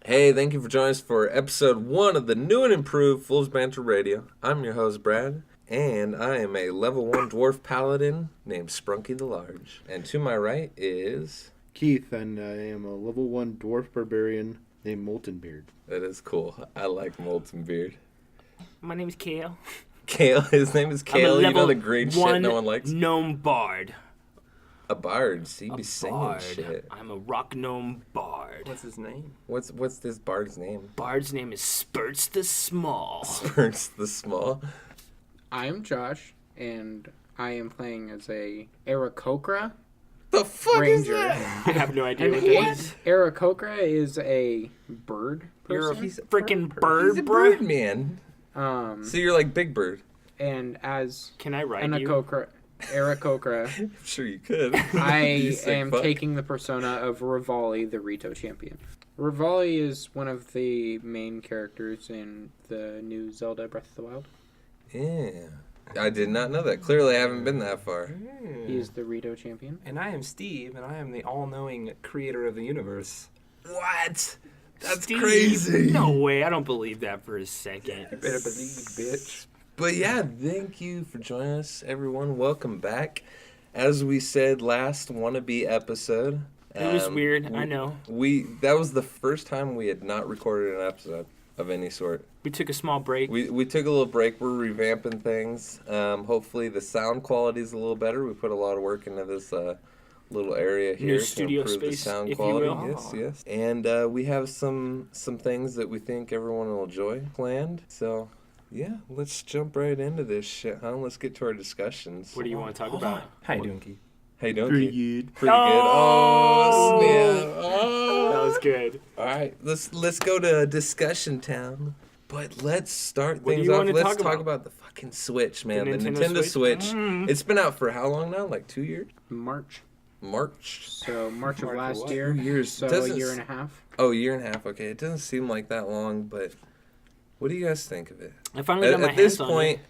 Hey, thank you for joining us for episode 1 of the new and improved Fool's Banter Radio. I'm your host, Brad, and I am a level 1 dwarf paladin named Sprunky the Large. And to my right is... Keith, and I am a level 1 dwarf barbarian named Molten Beard. That is cool. I like Molten Beard. My name is Kale. Kale, his name is Kale. You know the great shit no one likes? Gnome bard. A bard, so you be singing Bard. shit. I'm a rock gnome bard. What's his name? What's this bard's name? Bard's name is Spurts the Small. Spurts the Small. I'm Josh, and I am playing as a Aarakocra The fuck ranger. is that? I have no idea And what that is. Aarakocra is a bird You're a person. freaking He's bird, a bro. bird man. So you're like Big Bird. And as Can I write you? Aarakocra, I'm sure you could. I You sick am fuck. taking the persona of Rivali, the Rito champion. Rivali is one of the main characters in the new Zelda Breath of the Wild. Yeah. I did not know that. Clearly I haven't been that far. He is the Rito champion. And I am Steve, and I am the all-knowing creator of the universe. What? That's Steve, crazy. No way. I don't believe that for a second. You better believe, bitch. But yeah, thank you for joining us, everyone. Welcome back. As we said last wannabe episode. It was weird. I know. That was the first time we had not recorded an episode of any sort. We took a small break. We took a little break. We're revamping things. Hopefully the sound quality is a little better. We put a lot of work into this little area here New to studio improve space, the sound if you quality. will. Yes. And we have some things that we think everyone will enjoy planned. So yeah, let's jump right into this shit, huh? Let's get to our discussions. What do you want to talk about? How you doing, Keith? How you doing, Pretty Keith? good. Pretty good. Oh, snap. Oh. That was good. All right, let's go to discussion town. But let's start What do things you off. wanna Let's talk talk about? about the fucking Switch, man. The Nintendo Nintendo Switch? Switch. It's been out for how long now? Like 2 years? March. March. So March of March of last what? year. 2 years. So a Doesn't year s- and a half. Oh, a year and a half. Okay, it doesn't seem like that long, but what do you guys think of it? I finally got my At this hands on point,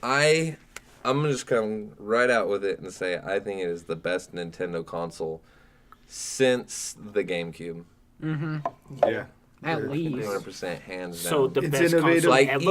it. I'm gonna just come right out with it and say I think it is the best Nintendo console since the GameCube. Yeah. At least. 100% hands down. So the It's best innovative. console like ever?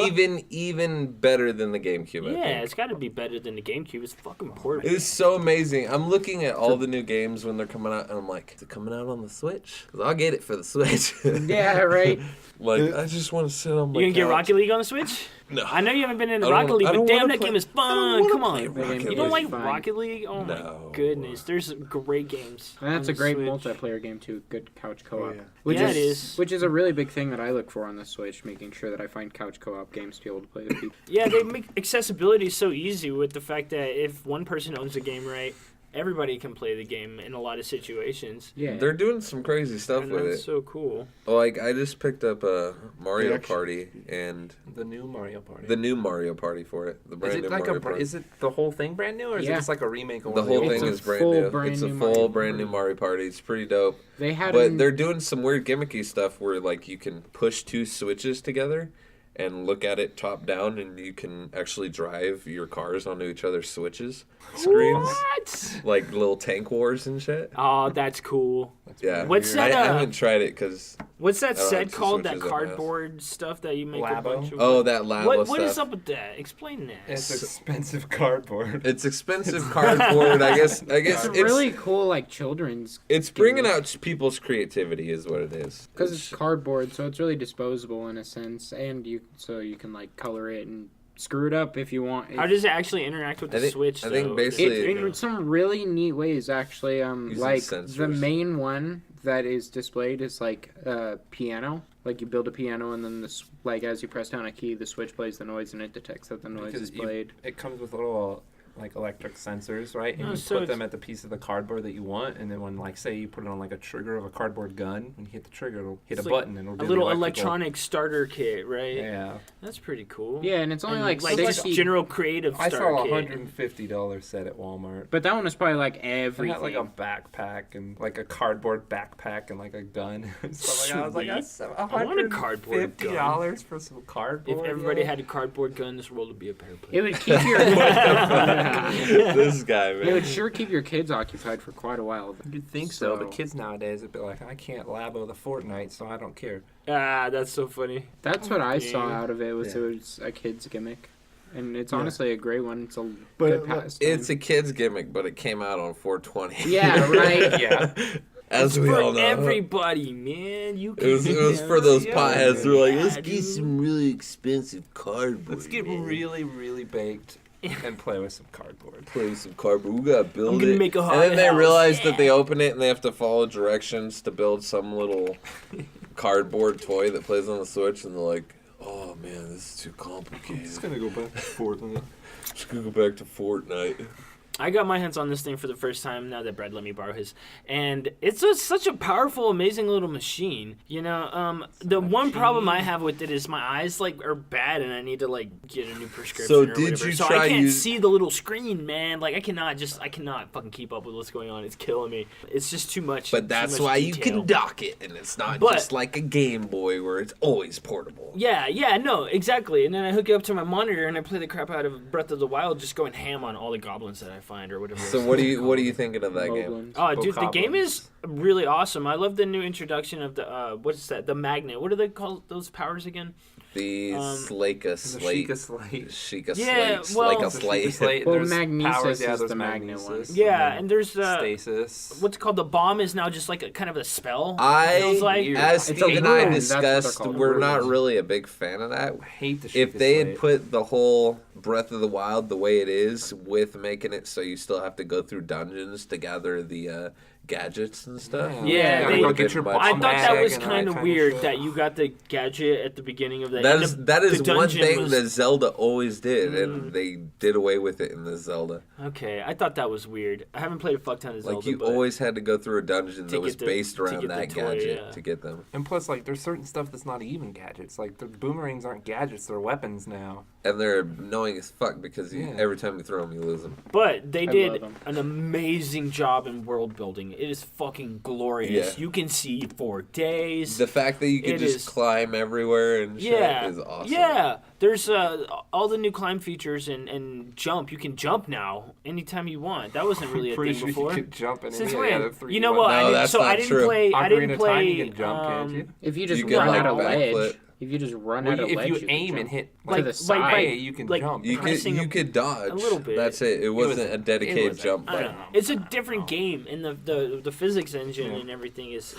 even better than the GameCube. I Yeah, think. it's got to be better than the GameCube. It's fucking portable. It is so amazing. I'm looking at all the new games when they're coming out, and I'm like, is it coming out on the Switch? Because I'll get it for the Switch. Yeah, right. Like, I just want to sit on my You gonna get couch. Rocket League on the Switch? No. I know you haven't been in the I don't Rocket wanna- League, I but don't damn, wanna that play- game is I don't fun. wanna Come play on. Rocket You League. don't like Fine. Rocket League? Oh my No. goodness. There's great games. And that's on a the great Switch. multiplayer game too. Good couch co-op. Yeah. Which Yeah, is, it is. Which is a really big thing that I look for on the Switch, making sure that I find couch co-op games to be able to play with people. Yeah, they make accessibility so easy with the fact that if one person owns the game right, everybody can play the game in a lot of situations. Yeah. They're doing some crazy stuff And with that's it. so cool. Like, I just picked up a Mario Yeah, actually- Party and The new Mario Party. the new Mario Party for it. The is brand it new like Mario Party. is it the whole thing brand new, or is it Yeah. just like a remake of The one of whole old thing It's a is brand full new. brand It's a new full Mario brand new Mario Party. It's pretty dope. They had But an- they're doing some weird gimmicky stuff where, like, you can push 2 switches together and look at it top down, and you can actually drive your cars onto each other's screens. What? Like little tank wars and shit. Oh, that's cool. Yeah. What's I that, haven't tried it because... What's that I don't have set two called? That switches at my house. cardboard stuff that you make a Labo? bunch of. Oh, that lava What stuff. is up with that? Explain that. It's expensive cardboard. It's expensive cardboard. I guess It's really cool, like children's. It's bringing out people's creativity, is what it is. Because it's cardboard, so it's really disposable in a sense, and you can like color it and screw it up if you want. How does it actually interact with the Switch? I think though? basically- in some really neat ways, actually. Like the sensors. main one that is displayed is like a piano. Like you build a piano, and then like as you press down a key, the Switch plays the noise, and it detects that the noise is played. It comes with little like electric sensors, right? And Oh, you so put them at the piece of the cardboard that you want, and then when, like, say you put it on like a trigger of a cardboard gun, when you hit the trigger, it'll hit It's a like button and it'll a do the little electrical- electronic starter kit, right? Yeah. That's pretty cool. Yeah, and it's only And, like just 60. general creative I starter saw a kit. $150 set at Walmart. But that one is probably like I everything. got like a backpack and like a cardboard backpack and like a gun and stuff like that. I was like, Sweet. that's I want a cardboard gun. $150 for some cardboard. If everybody yeah. had a cardboard gun, this world would be a better place. It would keep your This guy, It would man. sure keep your kids occupied for quite a while. You'd think so. The kids nowadays would be like, I can't labo the Fortnite, so I don't care. Ah, that's so funny. That's what I saw Dang. out of it. Was Yeah. it was a kid's gimmick, and it's Yeah. honestly a great one. It's a But- good pastime. It's a kid's gimmick, but it came out on 420. Yeah, right. Yeah. As It's we for all know. everybody, man. You can It was for those yeah, potheads who were like, yeah, let's get dude. some really expensive cardboard. Let's get man. really, really baked and play with some cardboard. Play with some cardboard. We gotta build I'm gonna it. make a and then they haunted realize house, that they yeah. open it and they have to follow directions to build some little cardboard toy that plays on the Switch, and they're like, oh man, this is too complicated. It's gonna go back to Fortnite. Just gonna go back to Fortnite. I got my hands on this thing for the first time now that Brad let me borrow his, and it's such a powerful, amazing little machine. You know, the one problem I have with it is my eyes are bad, and I need to get a new prescription. So or did whatever. you So try I can't use- see the little screen, man. I cannot fucking keep up with what's going on. It's killing me. It's just too much. But too that's much why you detail. can dock it, and it's not But- just like a Game Boy where it's always portable. Yeah, no, exactly. And then I hook it up to my monitor and I play the crap out of Breath of the Wild, just going ham on all the goblins that I find or whatever. So what are you thinking of that game? Moblins. Oh, dude, the game Bokoblins. is really awesome. I love the new introduction of the what is that? The magnet. What do they call those powers again? The Slake Slate. Sheikah Slate. Sheikah Yeah, Slate. well- Slake a The Sheikah Slate. Slate. Well, There's Magnesis powers, is there's the magnet one. Magnesis, Yeah, then and there's Stasis. what's called the bomb is now just like a kind of a spell. I, Feels like- as It's a Steve and I ruin, that's what they're discussed, called, we're not ruins. really a big fan of that. I hate the Sheikah If they had Slate. put the whole Breath of the Wild the way it is, with making it so you still have to go through dungeons to gather the gadgets and stuff. Yeah, that they- would've Go get been your much bomb I more thought that bag was and all kind that of kind of weird shit. that you got the gadget at the beginning of the. That and is the- that is the one dungeon thing was- that Zelda always did, and they did away with it in the Zelda. Okay, I thought that was weird. I haven't played a fuck ton of Zelda. Like you but always had to go through a dungeon To that was get the- based to around get the that toy, gadget yeah. to get them. And plus, there's certain stuff that's not even gadgets. Like, the boomerangs aren't gadgets, they're weapons now. And they're annoying as fuck because Yeah. every time you throw them, you lose them. But they I did love 'em. an amazing job in world building. It is fucking glorious. Yeah. You can see for days. The fact that you can It just is- climb everywhere and shit yeah, is awesome. yeah. There's all the new climb features and jump. You can jump now anytime you want. That wasn't really a Pretty thing sure before. you could jump in Since any when? other 3D You know one. what? No, I didn't, that's so not I didn't true. play. I didn't Ocarina of play. Time, you can jump, can't you? If you just You get, run like, at a ledge, backflip. if you just run Well, at a if ledge, you can aim jump. and hit to Like- the like- side, like- you can like- jump. Pressing You could dodge a little bit. That's it. It wasn't a dedicated was- jump I don't button. know. It's a different game, and the physics engine Yeah. and everything is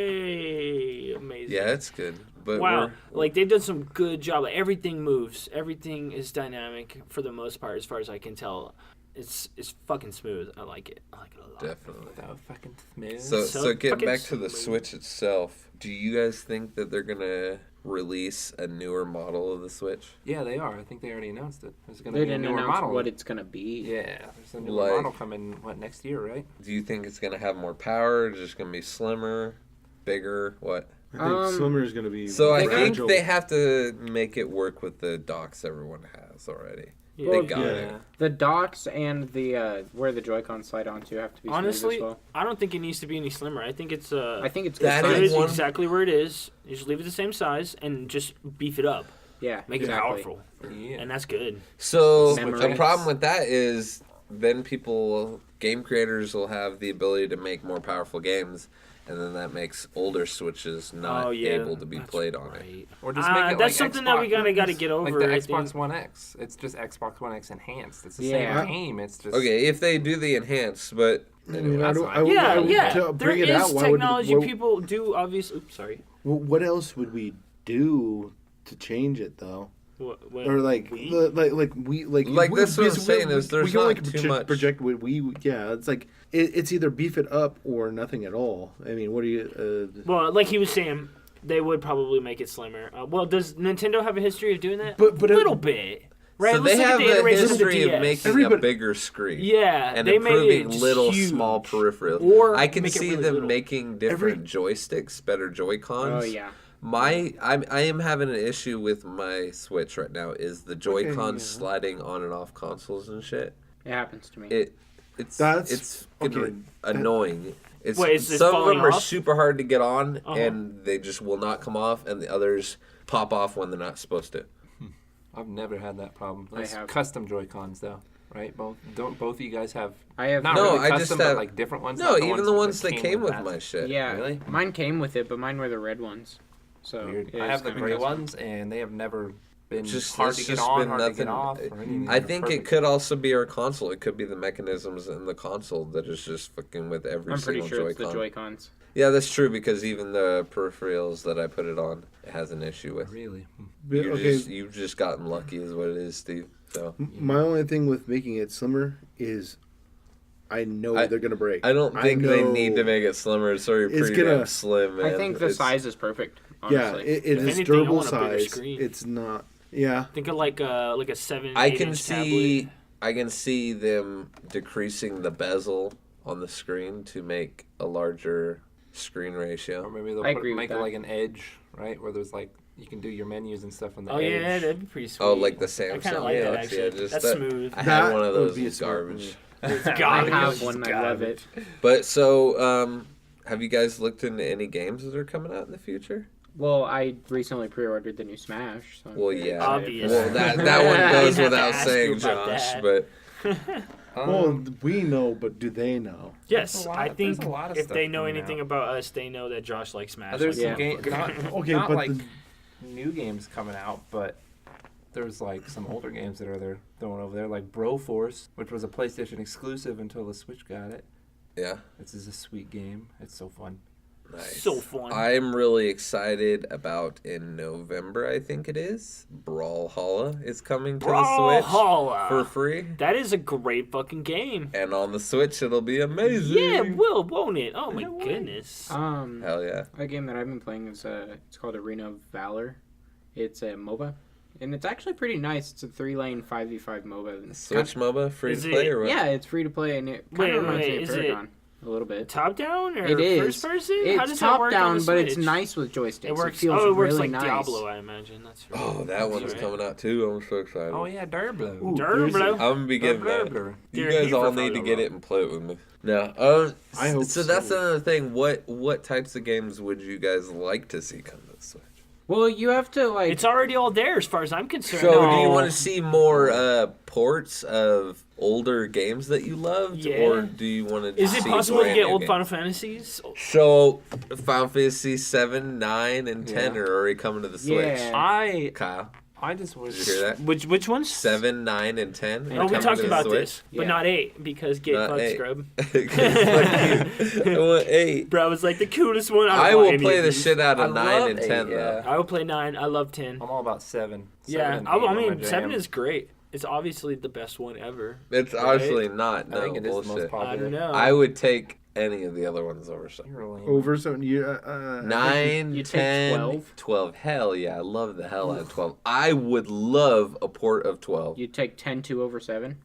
way amazing. Yeah, it's good. But Wow, we're- like they've done some good job. Like, everything moves, everything is dynamic for the most part, as far as I can tell. It's fucking smooth. I like it. I like it a lot. definitely. So fucking smooth. So So getting fucking back to the smooth. Switch itself, do you guys think that they're gonna release a newer model of the Switch? Yeah, they are. I think they already announced it. There's going they to be a didn't newer announce model. what it's gonna be. Yeah, there's a newer Like- model coming, next year, right? Do you think it's gonna have more power? Or just gonna be slimmer, bigger? What? I think Slimmer is going to be. So I think fragile. they have to make it work with the docks everyone has already. Yeah. They got yeah. it. The docks and the where the Joy-Con slide onto have to be smooth Honestly, as well. I don't think it needs to be any slimmer. I think it's I think it's That good it is size. is one- exactly where it is. You just leave it the same size and just beef it up, Yeah, make exactly. it powerful, Yeah. and that's good. So Memories. the problem with that is then game creators will have the ability to make more powerful games, and then that makes older Switches not able to be that's played on it. right. Or just make it That's like something that we Xbox- gotta get over. Like the I Xbox think. One X. It's just Xbox One X enhanced. It's the Yeah. same game. It's just Okay, if they do the enhanced, but I mean, anyway, I that's don't- fine. I would- Yeah, I would yeah. to There bring it is out, why would- technology. what- People do obviously. Oops, sorry. What else would we do to change it though? What, Or like we? Like, that's what I'm saying is there's we can only not too much. project what we it's like it's either beef it up or nothing at all. I mean, what do you? Well, like he was saying, they would probably make it slimmer. Well, does Nintendo have a history of doing that? But a little bit, right? So Let's they look at have the a iterations of the history of DS. making a Everybody- bigger screen. Yeah, And they made it improving just little huge. small peripherals. Or I can make it see really them little. making different joysticks, better Joy-Cons. Oh yeah. I am having an issue with my Switch right now. Is the Joy-Cons sliding on and off consoles and shit? It happens to me. It's That's fucking annoying. It's Wait, is this some of falling them are off? super hard to get on, Uh-huh. and they just will not come off, and the others pop off when they're not supposed to. I've never had that problem. I That's have. custom Joy-Cons though. right? Don't both of you guys have? I have Not No, really I custom, just but have- like different ones. No, like even the ones that came with that. my shit. Yeah, Really? mine came with it, but mine were the red ones. So Weird. it I is have the kinda gray custom. ones, and they have never been Just hard it's to get just on, been hard nothing. to get off. Or anything. I They're think it perfect. could also be our console. It could be the mechanisms in the console that is just fucking with every I'm pretty single sure it's the Joy-Con. Joy-Cons. Yeah, that's true because even the peripherals that I put it on, it has an issue with. Really. You've just gotten lucky, is what it is, Steve. So My only thing with making it slimmer is I know they're gonna break. I don't think they know. need to make it slimmer. It's already It's pretty gonna- damn slim, man. I think the It's- size is perfect. Yeah, Honestly. it If is anything, I durable want a bigger size. screen. It's not. Yeah, Think of like a 7. I 8 can inch see. tablet. I can see them decreasing the bezel on the screen to make a larger screen Or ratio. maybe they'll I agree make with it that. like an edge, right? Where there's like you can do your menus and stuff on the Oh edge. yeah, that'd be pretty sweet. Oh, like the I Samsung. kind of like that Galaxy, actually. yeah, just That's that- smooth. I had That one of would those. be a It's smart garbage. It's I garbage. have one. I love Garbage. it. But so, have you guys looked into any games that are coming out in the future? Well, I recently pre-ordered the new Smash. So I'm Well, very yeah. excited for Obvious. Well, that. that one I goes didn't have to without ask saying, you about Josh. that. But well, we know, but do they know? Yes, There's a lot- I there's think a lot of if stuff they know coming anything out. about us, they know that Josh likes Smash. There's like some a games, motherfucker. Okay, not but like the- new games coming out, but there's like some older games that are there throwing over there, like Broforce, which was a PlayStation exclusive until the Switch got it. yeah, This is a sweet game. It's so fun. nice. So fun. I'm really excited about in November. I think it is Brawlhalla is coming to the Switch Brawlhalla. for free, That is a great fucking game. and on the Switch it'll be amazing. Yeah, it will, won't it? Oh my goodness. Hell yeah. A game that I've been playing is it's called Arena of Valor. It's a MOBA, and it's actually pretty nice. It's a 3-lane 5v5 MOBA. It's Switch MOBA free Is to play it- or what? Yeah, it's free to play, and it Wait, kind of reminds wait, me of is it- Paragon a little bit. Top down or It is. first person? How It's does that top work down, on the but it's Switch? nice with joysticks. It works. feels It works really like nice. Diablo, I imagine. That's right. Oh, that one's right. coming out too. I'm so excited. Oh yeah, Diablo. Ooh, Diablo. I'm gonna be getting that. Diablo. You Dear guys all Heaver need to Follow get Up. it and play it with me. No. I hope so. That's so. another thing. What types of games would you guys like to see come to the Switch? Well, you have to like. It's already all there as far as I'm concerned. So, do you No. want to see more ports of older games that you loved, Yeah. or do you want to? Is it see possible to brand get new old games? Final Fantasies? So, Final Fantasy 7, 9, and 10 Yeah. are already coming to the Switch. Yeah. I just Did wish. you hear that? Which ones? 7, 9, and 10. are Oh, we coming talked to the about Switch. this, but Yeah. not 8 because get Not fucked 8. scrub. Fuck you. I want 8. Bro, was like the coolest one. I don't want will any play of the these. shit out I of 9 love and 8, 10, yeah. though. I will play 9. I love 10. I'm all about 7. Yeah, and I 8 are my mean 7 jam. is great. It's obviously the best one ever. It's honestly not. I No, think it is the most bullshit. popular. I don't know. I would take any of the other ones over some. You're a lame. Over something. You 9, you take 10, 12? 12. Hell yeah, I love the hell out of 12. I would love a port of 12. You take 10-2 over 7.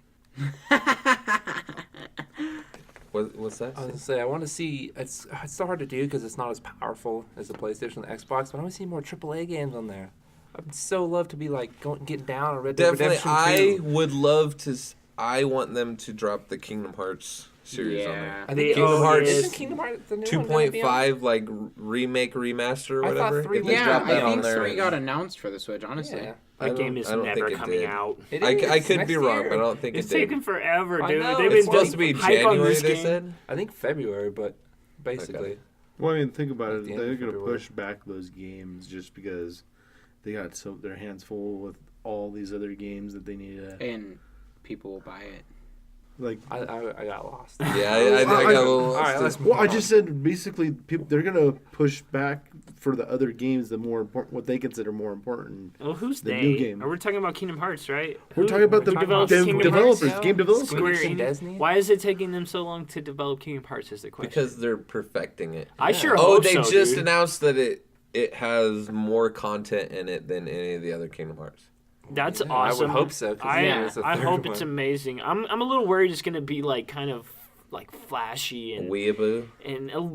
What's that? I was gonna say I want to see. It's so hard to do because it's not as powerful as the PlayStation and the Xbox. But I want to see more AAA games on there. I'd so love to be like getting down on Red Dead Definitely, Redemption I 2. would love to. I want them to drop the Kingdom Hearts series on there. Yeah. I The- think Kingdom Hearts Isn't Kingdom Hearts the new one gonna be on? 2.5 like remake remaster or I thought whatever. 3 If was they Yeah, drop that I on think there, 3 got announced for the Switch, honestly. Yeah. I That game don't- is I don't never think it coming did. out. It I is could next be wrong, year. but I don't think It's it did. taking forever, I dude. know, They've It's been supposed to be hype on January. this They game. said. I think February, but basically. Okay. Well, I mean, think about At it. the end They're of going to February. push back those games just because they got their hands full with all these other games that they need to And people will buy it. like. I got lost. Yeah, I got a little. All right, let's move Well, I on. just said basically they're going to push back for the other games, the more important, what they consider more important. Well, who's The they? new game. Are we talking about Kingdom Hearts, right? We're Who- talking about the who develops Kingdom developers, Hearts? game developers. Square Enix and Enix? Disney? Why is it taking them so long to develop Kingdom Hearts? Is the question. Because they're perfecting it. I sure Oh, hope they so, just dude. announced that it has more content in it than any of the other Kingdom Hearts. That's Yeah, awesome. I would hope so. 'Cause, it's a I third hope it's one. amazing. I'm a little worried it's gonna be like kind of like flashy and Weeaboo.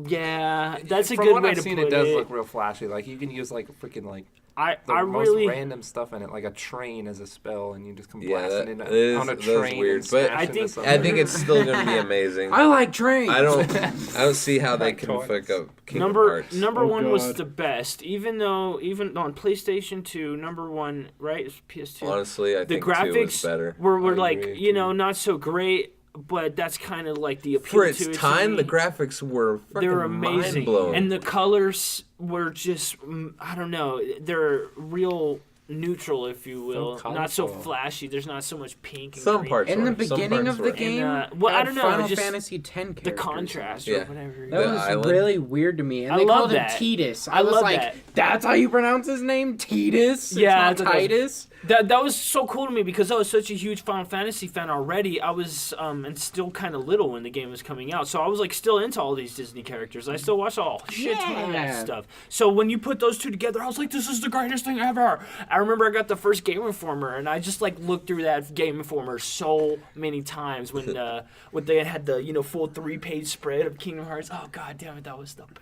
yeah, that's a From good what way I've to seen, put it does look real flashy. Like you can use like freaking like I most really random stuff in it, like a train as a spell, and you just come Yeah, blasting that in is- on a that is train. weird, and but smash I into think- something. I think it's still gonna be amazing. I like trains. I don't see how they can Toys. fuck up Kingdom number Hearts. number Oh, one was God. the best, even on PlayStation 2, number one, right? It's PS2. Honestly, I the think 2 was graphics better. were I like, agree, you know, too. not so great, but that's kind of like the appeal For to its it. to time, me. the graphics were fucking They're amazing, mind-blowing. and the colors were just, I don't know, they're real neutral, if you will, not so colorful. flashy. There's not so much pink and Some green. parts In the were. Some beginning parts of the were. game, well, I had don't know, Final just Fantasy X characters. the contrast or Yeah. whatever. That The was island? really weird to me. And I they love called that. him Titus. I I was love like, that. that's how you pronounce his name? Titus? Yeah, It's I not thought that was- Titus? That was so cool to me because I was such a huge Final Fantasy fan already. I was and still kind of little when the game was coming out, so I was like still into all these Disney characters. I still watched a shit ton of that Yeah. stuff. So when you put those two together, I was like, this is the greatest thing ever. I remember I got the first Game Informer, and I just like looked through that Game Informer so many times when they had the full 3-page spread of Kingdom Hearts. Oh god damn it, that was the best.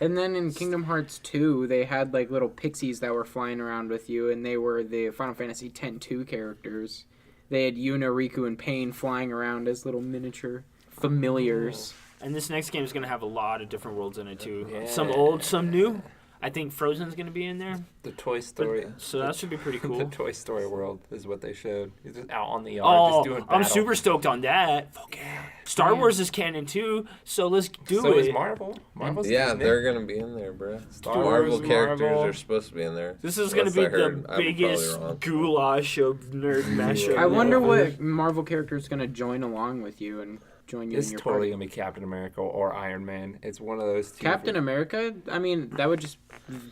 And then in Kingdom Hearts 2, they had like little pixies that were flying around with you, and they were the Final Fantasy X-2 characters. They had Yuna, Riku, and Pain flying around as little miniature familiars. And this next game is gonna have a lot of different worlds in it too. Yeah. Some old, some new. I think Frozen's gonna be in there, The Toy Story. so that should be pretty The cool. Toy Story world is what they showed. He's just out on the yard, just doing I'm battle. super stoked on that. Fuck yeah. Star Wars is canon too, so let's do So it. is Marvel. Marvel's Yeah, Disney. they're gonna be in there, bro. Star Marvel Wars, characters Marvel. are supposed to be in there. This is gonna Unless be I heard. the I'm probably biggest wrong. goulash of nerd mashup. I wonder ever. what Marvel character is going to join along with you and join you It's in your totally party. gonna be Captain America or Iron Man. It's one of those two. Captain America? I mean, that would just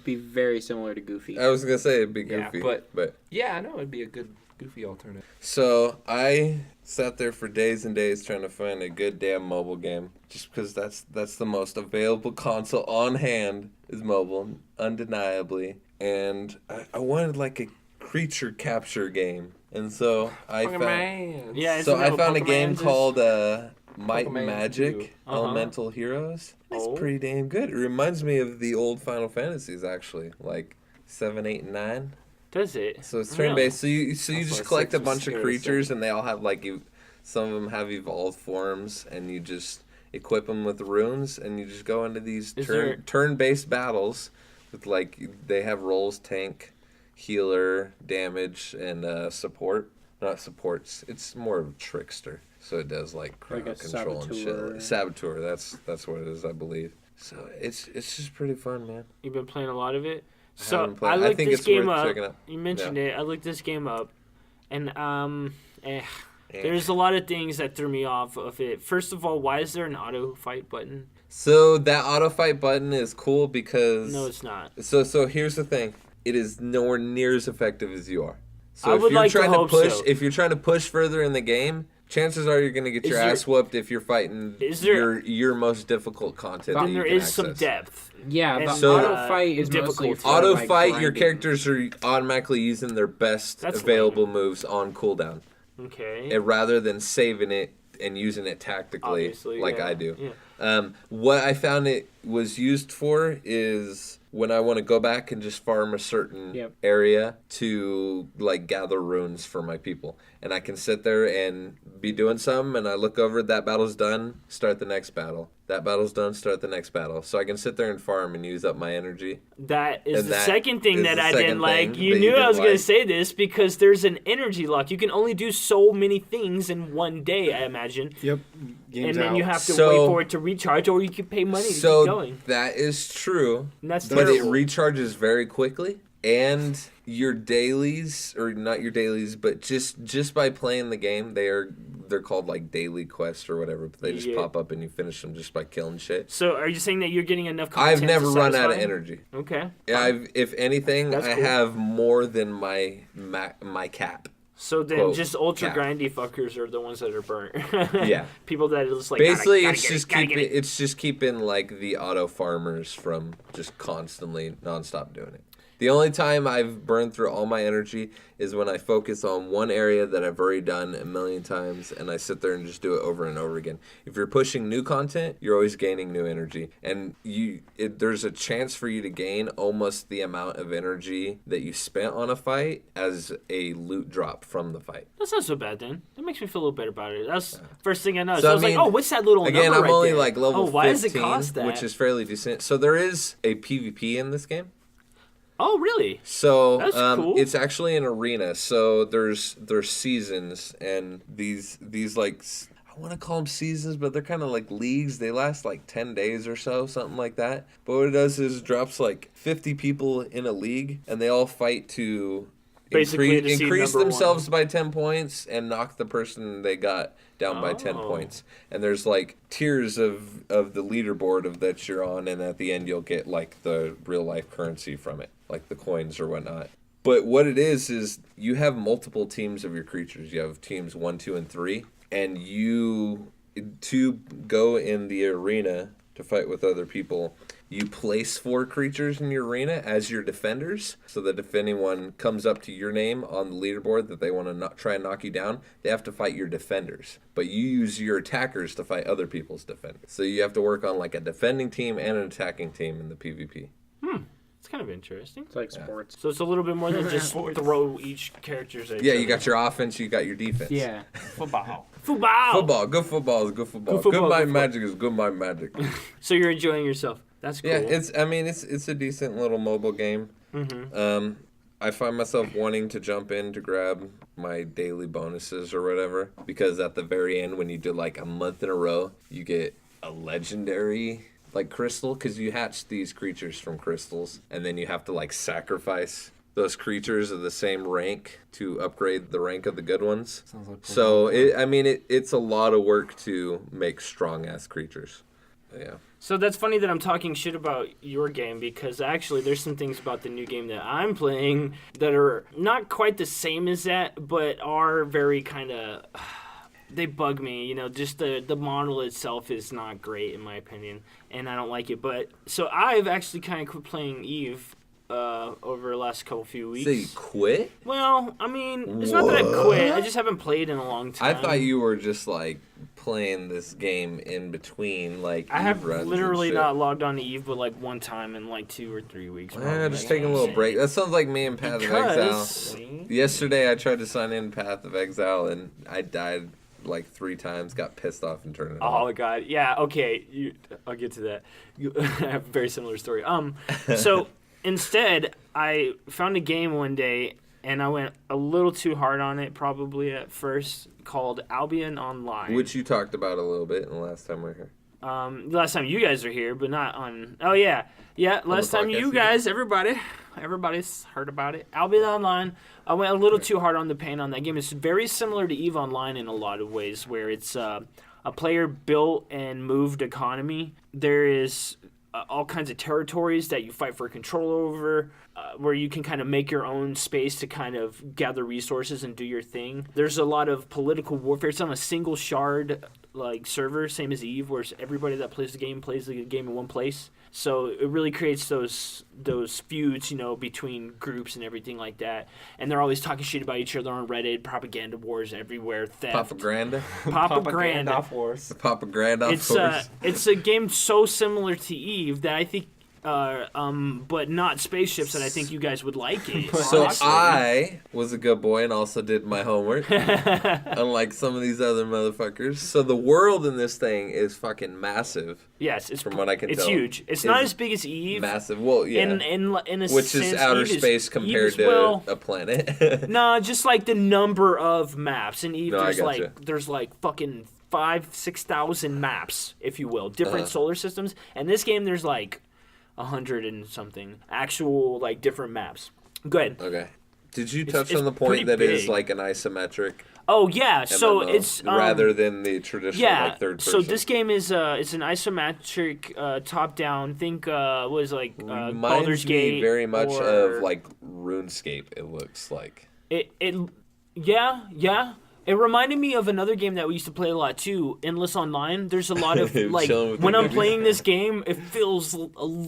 be very similar to Goofy. I was gonna say it'd be Yeah, goofy, but- Yeah, I know it'd be a good Goofy alternative. So I sat there for days and days trying to find a good damn mobile game, just because that's the most available console on hand is mobile, undeniably, and I wanted like a creature capture game, and so I found Yeah, so isn't I that what found a Pokemon game is? called Might and Pokemon Magic 2. Elemental Heroes. It's Oh. pretty damn good. It reminds me of the old Final Fantasies actually, like 7, 8, and 9. Does it? So it's Really? turn based. So you That's just why collect 6 a was bunch of scary, creatures, and they all have like some of them have evolved forms, and you just equip them with runes, and you just go into these Is there- turn based battles with like they have roles: tank, healer, damage, and support. Not supports. It's more of a trickster. So it does like crowd Like a control and saboteur. shit. Saboteur. That's what it is, I believe. So it's just pretty fun, man. You've been playing a lot of it. I So haven't played- I I looked think this it's game worth up. checking out. You mentioned it. I looked this game up, and Eh. there's a lot of things that threw me off of it. First of all, why is there an auto fight button? So that auto fight button is cool because No, it's not. So here's the thing. It is nowhere near as effective as you are. So I if would you're like to trying hope push so. if you're trying to push further in the game, chances are you're gonna get Is your there- ass whooped if you're fighting Is there- your most difficult content. that Then you there can is some access. depth. Yeah, And, the So- auto fight is difficulty. mostly for, Auto like, fight, your grinding. characters are automatically using their best That's available moves on cooldown, Okay. and rather than saving it and using it tactically Obviously, like yeah. I do. Yeah. What I found it was used for is when I want to go back and just farm a certain Yep. area to like gather runes for my people. And I can sit there and be doing something, and I look over, that battle's done, start the next battle. That battle's done, start the next battle. So I can sit there and farm and use up my energy. That is And the that second thing is that the I second didn't like. thing You that knew you I was didn't going like. to say this because there's an energy lock. You can only do so many things in one day, I imagine. Yep. Game's And then out. you have to So- wait for it to recharge, or you can pay money to keep So going. that is true. And that's But it terrible. recharges very quickly, and your dailies, or not your dailies, but just by playing the game, they're called like daily quests or whatever. But they just Yeah. pop up and you finish them just by killing shit. So are you saying that you're getting enough I've content never to run out of satisfy? energy. Okay. If anything, That's I cool. have more than my cap. So then Quote, just ultra cap. grindy fuckers are the ones that are burnt. Yeah. People that are just like, Basically, gotta it's get it, just gotta keeping get it. like the auto farmers from just constantly nonstop doing it. The only time I've burned through all my energy is when I focus on one area that I've already done a million times, and I sit there and just do it over and over again. If you're pushing new content, you're always gaining new energy, and there's a chance for you to gain almost the amount of energy that you spent on a fight as a loot drop from the fight. That's not so bad then. That makes me feel a little better about it. That's first thing I noticed. So, I was like, oh, what's that little again, number I'm only there? like level 15, why does it cost that? which is fairly decent. So there is a PvP in this game. Oh, really? So That's cool. It's actually an arena. So there's seasons, and these like, I want to call them seasons, but they're kind of like leagues. They last like 10 days or so, something like that. But what it does is it drops like 50 people in a league, and they all fight to Basically increase number themselves by 10 points and knock the person they got down by 10 points. And there's like tiers of the leaderboard of that you're on, and at the end you'll get like the real life currency from it, like the coins or whatnot. But what it is you have multiple teams of your creatures. You have teams 1, 2, and 3, and you to go in the arena to fight with other people. You place 4 creatures in your arena as your defenders, so that if anyone comes up to your name on the leaderboard that they want to try and knock you down, they have to fight your defenders. But you use your attackers to fight other people's defenders. So you have to work on like a defending team and an attacking team in the PvP. It's kind of interesting. It's like sports. So it's a little bit more than just throw each character's at each Yeah, other. you got your offense, you got your defense. Yeah. Football. Football, good football is good football. Good football, Good mind good magic is good mind magic. So you're enjoying yourself. That's cool. Yeah, it's a decent little mobile game. Mm-hmm. I find myself wanting to jump in to grab my daily bonuses or whatever, because at the very end, when you do like a month in a row, you get a legendary like crystal, because you hatch these creatures from crystals, and then you have to like sacrifice those creatures of the same rank to upgrade the rank of the good ones. Sounds like So it's a lot of work to make strong ass creatures. Yeah. So that's funny that I'm talking shit about your game, because actually there's some things about the new game that I'm playing that are not quite the same as that, but are very kind of... They bug me, you know, just the model itself is not great in my opinion, and I don't like it. But so I've actually kind of quit playing Eve over the last few weeks. So you quit? Well, I mean, it's not that I quit. I just haven't played in a long time. I thought you were just like playing this game in between, like I have Eve runs and literally shit. not logged on to Eve but like one time in like 2 or 3 weeks. Just taking a little break. That sounds like me and Path of Exile. Because Yesterday I tried to sign in Path of Exile and I died like 3 times, got pissed off and turned it oh off. my god, yeah, okay, I'll get to that. I have a very similar story. So instead, I found a game one day and I went a little too hard on it probably at first, called Albion Online. Which you talked about a little bit in the last time we were here. Last time you guys were here, but not on... Oh, yeah. Yeah, last time you guys, everybody's heard about it. Albion Online, I went a little too hard on the paint on that game. It's very similar to EVE Online in a lot of ways, where it's a player-built and moved economy. There is all kinds of territories that you fight for control over, where you can kind of make your own space to kind of gather resources and do your thing. There's a lot of political warfare. It's on a single shard like server, same as EVE, where everybody that plays the game in one place. So it really creates those feuds, you know, between groups and everything like that. And they're always talking shit about each other on Reddit, propaganda wars everywhere, theft. Propaganda? Propaganda. Wars. The Propaganda Force. It's a game so similar to EVE that I think, but not spaceships, that I think you guys would like it. So honestly. I was a good boy and also did my homework, unlike some of these other motherfuckers. So the world in this thing is fucking massive. Yes, it's from what I can it's tell. huge. It's not as big as EVE. Massive. Well, yeah. In a Which sense, is outer EVE space compared EVE to a planet. No, just like the number of maps in EVE. No, I there's gotcha. there's fucking 5,000-6,000 maps, if you will, different solar systems. And this game, there's 100 and something actual different maps. Go ahead. Okay. Did you touch it's on the pretty point that it is big. an isometric Oh yeah, so MMO, it's rather than the traditional third person? So this game is it's an isometric top down. Think was reminds Baldur's me Gate very much or, of RuneScape. It looks like yeah. It reminded me of another game that we used to play a lot too, Endless Online. There's a lot of like Chilling with when your I'm babies. playing this game, it feels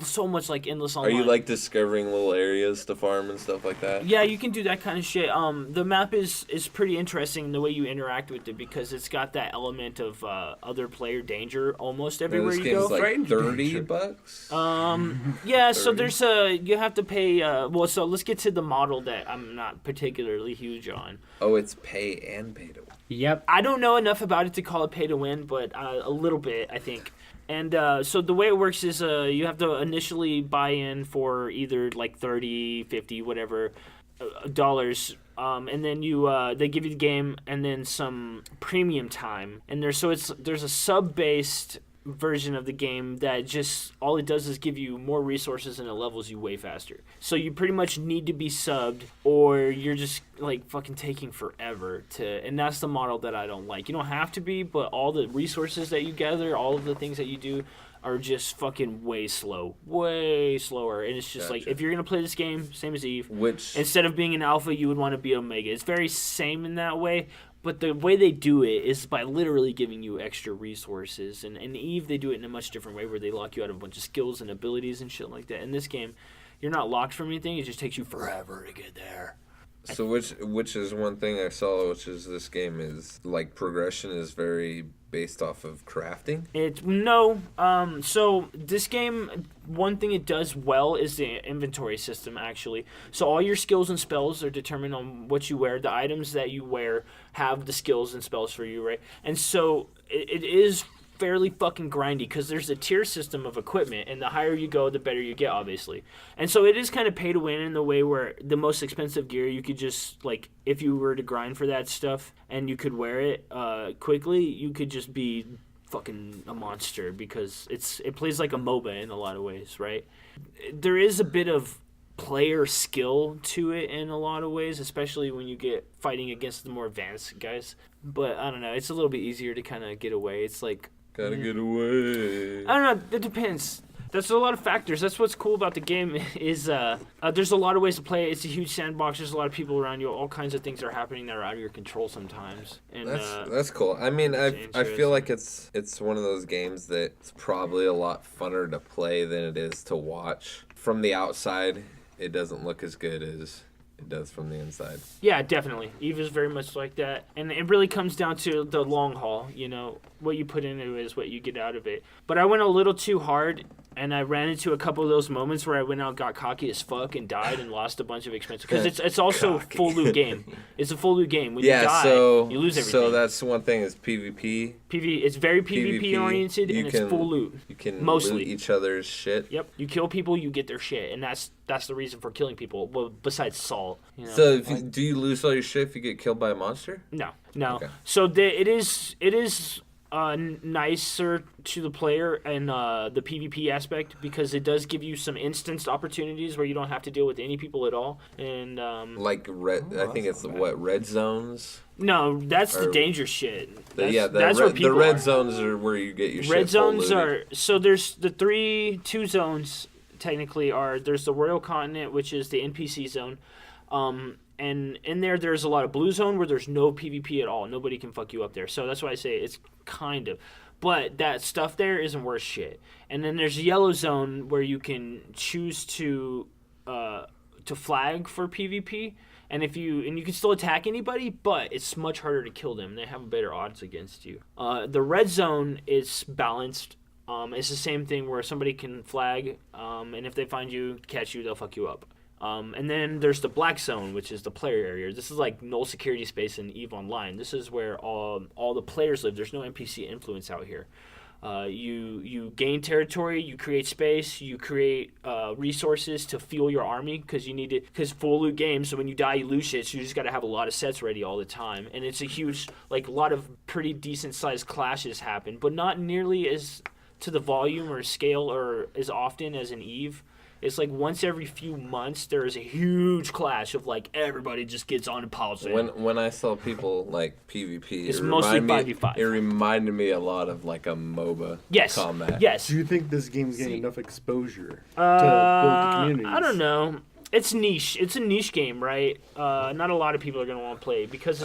so much like Endless Are Online. you like discovering little areas to farm and stuff like that? Yeah, you can do that kind of shit. The map is pretty interesting the way you interact with it because it's got that element of other player danger almost everywhere This you go. game's like Strange danger. $30. Yeah, so there's you have to pay. So let's get to the model that I'm not particularly huge on. Oh, it's pay to win. Yep. I don't know enough about it to call it pay to win, but a little bit, I think. And so the way it works is you have to initially buy in for either like 30, 50, whatever dollars. And then they give you the game and then some premium time. And there's a sub-based version of the game that just all it does is give you more resources and it levels you way faster. So you pretty much need to be subbed or you're just like fucking taking forever and that's the model that I don't like. You don't have to be, but all the resources that you gather, all of the things that you do are just fucking way slower. And it's just like, Gotcha. if you're going to play this game, same as Eve, Which instead of being an alpha, you would want to be omega. It's very same in that way, but the way they do it is by literally giving you extra resources. And in Eve, they do it in a much different way where they lock you out of a bunch of skills and abilities and shit like that. In this game, you're not locked from anything. It just takes you forever to get there. So which is one thing I saw, which is this game is like progression is very based off of crafting. So this game, one thing it does well is the inventory system actually. So all your skills and spells are determined on what you wear. The items that you wear have the skills and spells for you, right? And so it is fairly fucking grindy because there's a tier system of equipment, and the higher you go, the better you get, obviously. And so it is kind of pay to win in the way where the most expensive gear you could just, like, if you were to grind for that stuff and you could wear it quickly, you could just be fucking a monster because it plays like a MOBA in a lot of ways, right? There is a bit of player skill to it in a lot of ways, especially when you get fighting against the more advanced guys. But I don't know, it's a little bit easier to kind of get away. It's like, Gotta get away. I don't know. It depends. There's a lot of factors. That's what's cool about the game is there's a lot of ways to play it. It's a huge sandbox. There's a lot of people around you. All kinds of things are happening that are out of your control sometimes. And That's cool. I mean, I interesting. feel like it's one of those games that's probably a lot funner to play than it is to watch. From the outside, it doesn't look as good as it does from the inside. yeah, definitely. Eve is very much like that. And it really comes down to the long haul. You know, what you put into it is what you get out of it. But I went a little too hard, and I ran into a couple of those moments where I went out, got cocky as fuck, and died and lost a bunch of expensive. Because it's also Cocky. full loot game. It's a full loot game. When Yeah, you die, so you lose everything. So that's one thing is PvP. It's very PvP oriented, you and it's full loot. You can Mostly. loot each other's shit. Yep, you kill people, you get their shit, and that's the reason for killing people. Well, besides salt, you know. So do you lose all your shit if you get killed by a monster? No. Okay. So it is nicer to the player and the PvP aspect because it does give you some instanced opportunities where you don't have to deal with any people at all. And Like red, I think it's red zones. no, that's the Or- danger shit. The people red are. zones are where you get your shit Red full zones looted. are so there's the two zones technically are there's the Royal Continent, which is the NPC zone. And in there's a lot of blue zone where there's no PvP at all. Nobody can fuck you up there. So that's why I say it's kind of. But that stuff there isn't worth shit. And then there's yellow zone where you can choose to flag for PvP. And you can still attack anybody, but it's much harder to kill them. They have better odds against you. The red zone is balanced. It's the same thing where somebody can flag, and if they find you, catch you, they'll fuck you up. And then there's the black zone, which is the player area. This is like null security space in EVE Online. This is where all the players live. There's no NPC influence out here. You gain territory, you create space, you create resources to fuel your army because full loot game. So when you die, you lose shit. So you just got to have a lot of sets ready all the time. And it's a huge, like a lot of pretty decent sized clashes happen, but not nearly as to the volume or scale or as often as in EVE. It's like once every few months there is a huge clash of like everybody just gets on and piles in. When I saw people like PvP, It's mostly 5v5. It reminded me a lot of like a MOBA combat. Yes. Do you think this game's getting enough exposure to build the communities? I don't know. it's niche. It's a niche game, right? Not a lot of people are gonna want to play because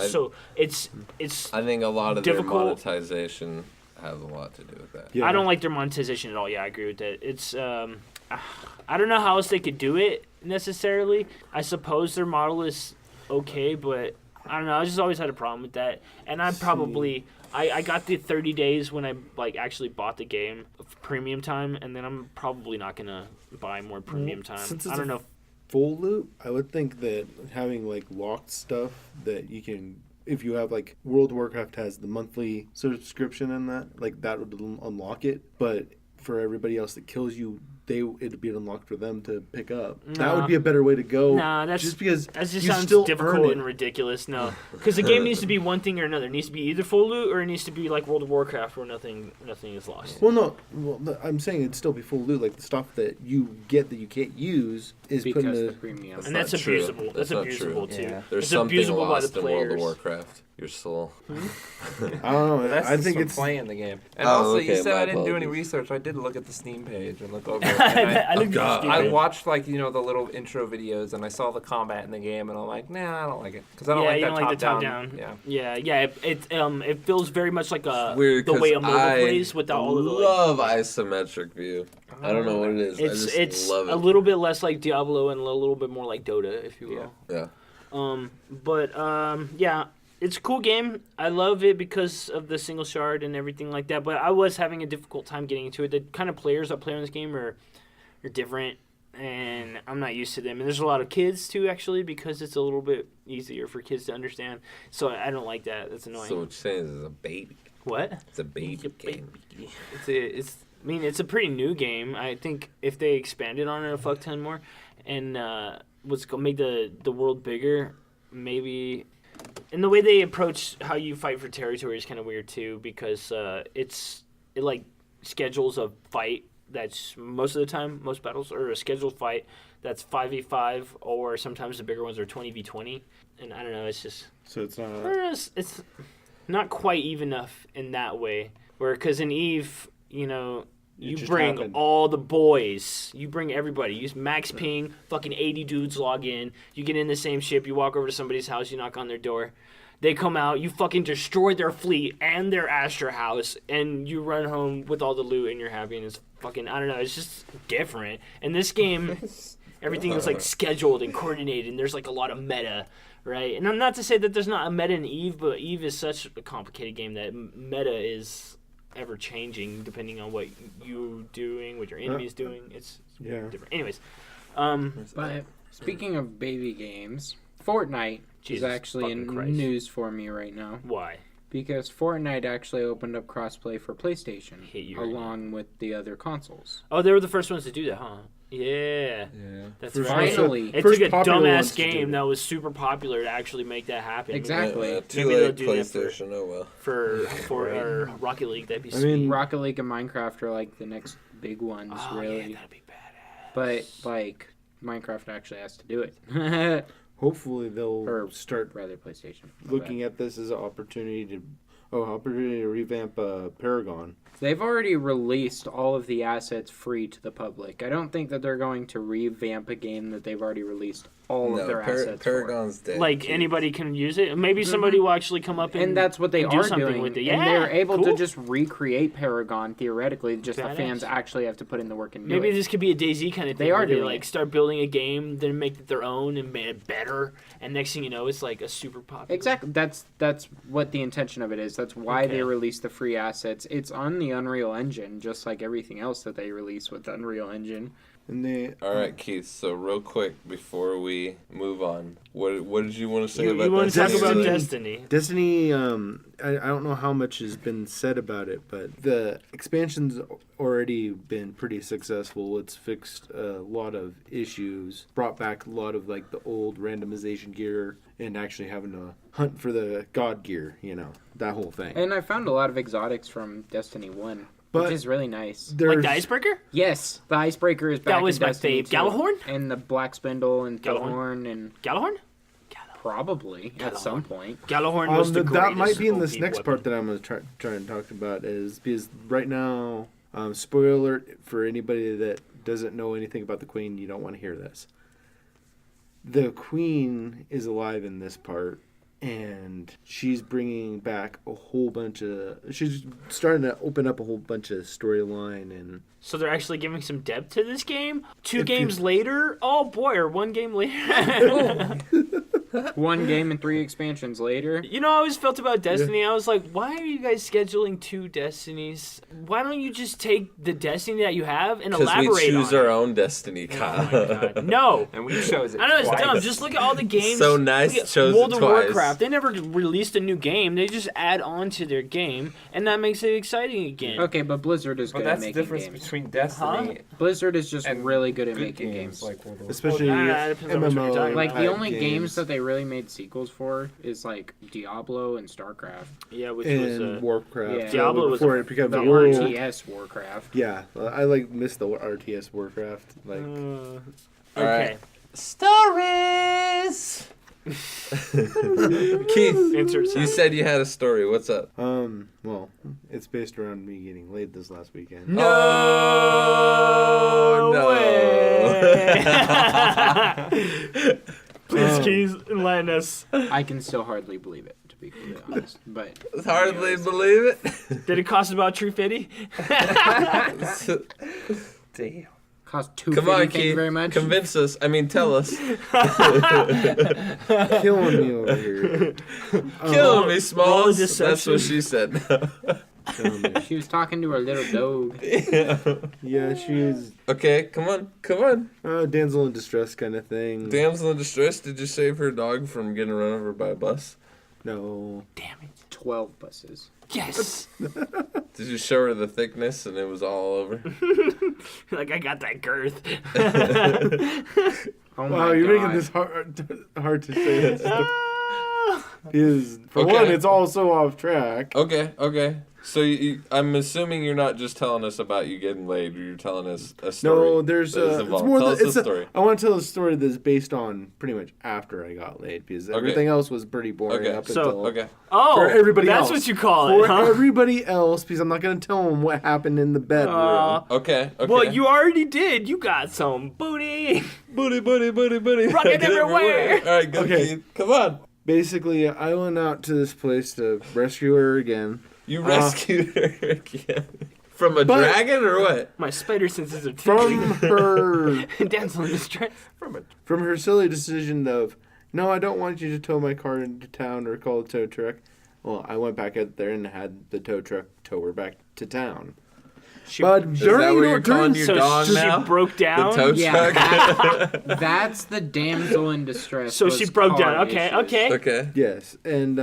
it's I think a lot of difficult. their monetization has a lot to do with that. Yeah. I don't like their monetization at all. Yeah, I agree with that. It's I don't know how else they could do it necessarily. I suppose their model is okay, but I don't know. I just always had a problem with that. And I probably I got the 30 days when I like actually bought the game of premium time, and then I'm probably not gonna buy more premium time. Since I it's don't a know. full loot, I would think that having like locked stuff that you can, if you have like World of Warcraft has the monthly subscription in that, like that would unlock it. But for everybody else that kills you, it'd be unlocked for them to pick up. That would be a better way to go. Nah, that's just because that just you sounds still earn difficult it. and ridiculous. No, because the game needs to be one thing or another. It needs to be either full loot or it needs to be like World of Warcraft where nothing is lost. Well, no. Well, I'm saying it'd still be full loot. Like the stuff that you get that you can't use is put Because in the the. premium. And that's not true. abusable. That's That's not abusable true. too. Yeah. There's It's something abusable by lost the in World of players. Warcraft. Your soul. I don't know. That's I think it's. playing the game. And Oh, also, okay, you said my I didn't do any apologies. research. I did look at the Steam page and look over it. And I looked at the God. I game. watched like the little intro videos and I saw the combat in the game and I'm like, nah, I don't like it because I don't Yeah, like you that don't like the top top-down. Yeah. Yeah. It feels very much like Weird, the way a 'cause MOBA I plays without all of the like, love isometric view. I don't know what it is. I just it's love it. a little bit less like Diablo and a little bit more like Dota, if you will. Yeah. Yeah, it's a cool game. I love it because of the single shard and everything like that. But I was having a difficult time getting into it. The kind of players that play on this game are different, and I'm not used to them. And there's a lot of kids too, actually, because it's a little bit easier for kids to understand. So I don't like that. That's annoying. So what you're saying is it's a baby. What? It's a baby game. It's a pretty new game. I think if they expanded on it a fuck ton more, and make the world bigger, maybe. And the way they approach how you fight for territory is kind of weird too, because it like schedules a fight that's most of the time, most battles are a scheduled fight that's 5v5, or sometimes the bigger ones are 20v20. And I don't know, it's just So it's not. it's not quite even enough in that way. Where because in Eve, you just bring happened. all the boys. You bring everybody. You use max ping, fucking 80 dudes log in. You get in the same ship. You walk over to somebody's house. You knock on their door. They come out. You fucking destroy their fleet and their Astra house. And you run home with all the loot and you're happy. And it's fucking, I don't know. It's just different. In this game, everything is like scheduled and coordinated. And there's like a lot of meta, right? And I'm not to say that there's not a meta in Eve, but Eve is such a complicated game that meta is ever changing depending on what you're doing, what your enemy's doing. It's Yeah. different. Anyways, But speaking of baby games, Fortnite Jesus is actually in fucking Christ. news for me right now why? because Fortnite actually opened up crossplay for PlayStation Hate you right along with the other consoles. Oh, they were the first ones to do that, huh? Yeah. Yeah. That's First- right. Finally. It First took a popular ones dumbass to do game it. that was super popular to actually make that happen. Exactly. Too Maybe they'll late, do that for- PlayStation. Oh well. For Rocket League, that'd be I sweet. mean, Rocket League and Minecraft are like the next big ones, oh, really. yeah, that'd be badass. But like Minecraft actually has to do it. hopefully they'll Or start rather PlayStation. looking at this as an opportunity to revamp Paragon. They've already released all of the assets free to the public. I don't think that they're going to revamp a game that they've already released all of their assets Paragon's dead. Like Keith. anybody can use it. Maybe somebody will actually come up for. and And that's what they and do are something doing. with it. And Yeah, they're able cool. to just recreate Paragon theoretically. Just the Badass. fans actually have to put in the work and do Maybe it. this could be a DayZ kind of thing. They are where doing like it. start building a game, then make it their own and make it better, and next thing you know, it's like a super popular. Exactly. That's what the intention of it is. That's why Okay. they release the free assets. It's on the Unreal Engine, just like everything else that they release with the Unreal Engine. And they All right, Keith. So real quick before we move on, what did you want to say You about want to talk about Destiny? Destiny? Destiny, I don't know how much has been said about it, but the expansion's already been pretty successful. It's fixed a lot of issues, brought back a lot of like the old randomization gear, and actually having to hunt for the god gear, that whole thing. And I found a lot of exotics from Destiny 1, But which is really nice. Like there's the Icebreaker? Yes, the Icebreaker is back. That was in my Destiny fave. 2. Galahorn? And the Black Spindle and Galahorn? Gallahorn and Galahorn? probably at Galahorn. some point. Galahorn was the that greatest might be in this OP next weapon. part that I'm going to try and talk about is because right now, spoiler alert for anybody that doesn't know anything about the Queen, you don't want to hear this. the queen is alive in this part, and she's bringing back a whole bunch of. She's starting to open up a whole bunch of storyline and. So they're actually giving some depth to this game? Two If games later? Oh boy, or one game later? 1 game and 3 expansions later. You know, I always felt about Destiny, I was like, why are you guys scheduling 2 Destinies? Why don't you just take the Destiny that you have and Because elaborate we choose on our it? own destiny, Oh Kyle. my God. No. And we chose it I know it's twice. dumb. Just look at all the games. So nice, Look at chose World it of twice. Warcraft. They never released a new game. They just add on to their game, and that makes it exciting again. Okay, but Blizzard is Well, good at that's the making difference games. between Destiny Blizzard is just and really good at good making games. like World of Especially Well, it depends on which one you're talking MMO. about. Like the type only games that they really made sequels for is like Diablo and StarCraft. Yeah, which was And Warcraft. Yeah. Diablo was before it became The the world. RTS Warcraft. Yeah, I like miss the RTS Warcraft. Like okay. Alright. Stories! Keith, Insert you sound. said you had a story. What's up? well, it's based around me getting laid this last weekend. No no. way. Please, Keys, enlighten us. I can still hardly believe it, to be completely honest. But Hardly believe it. Did it cost about $350? Damn. cost $250. Come on, Thank you Keith. very much. Convince us. I mean, tell us. Killing me over here. Killing me, roll Smalls. a That's what deception. she said. Killing me. She was talking to her little dog. Yeah, she's Okay, come on. damsel in distress kind of thing. Damsel in distress, did you save her dog from getting run over by a bus? No. Damn it. 12 buses. Yes. Did you show her the thickness and it was all over? Like, I got that girth. Oh Wow, my you're God. making this hard to say. This stuff. Is for Okay. one, it's all so off track. Okay. So I'm assuming you're not just telling us about you getting laid, you're telling us a story. No, there's that is it's involved. more. Tell Than, us it's the a, story. I want to tell a story that's based on pretty much after I got laid because everything else was pretty boring Okay. up So- until Okay. Oh, For everybody that's else. what you call for it, huh? everybody else because I'm not gonna tell them what happened in the bedroom. Okay. Well, you already did. You got some booty. Booty. Rocket everywhere. All right, go, Okay. Keith. Come on. Basically, I went out to this place to rescue her again. You rescued her again. From a But- dragon or what? My spider senses are From tingling. her Damsel in distress. from her silly decision of, no, I don't want you to tow my car into town or call a tow truck. Well, I went back out there and had the tow truck tow her back to town. But Is during that what you're during- calling your So dog she now? broke down. The tow Yeah, truck? that's the damsel in distress. So was she broke down. car Okay, issues. okay. Okay. Yes, and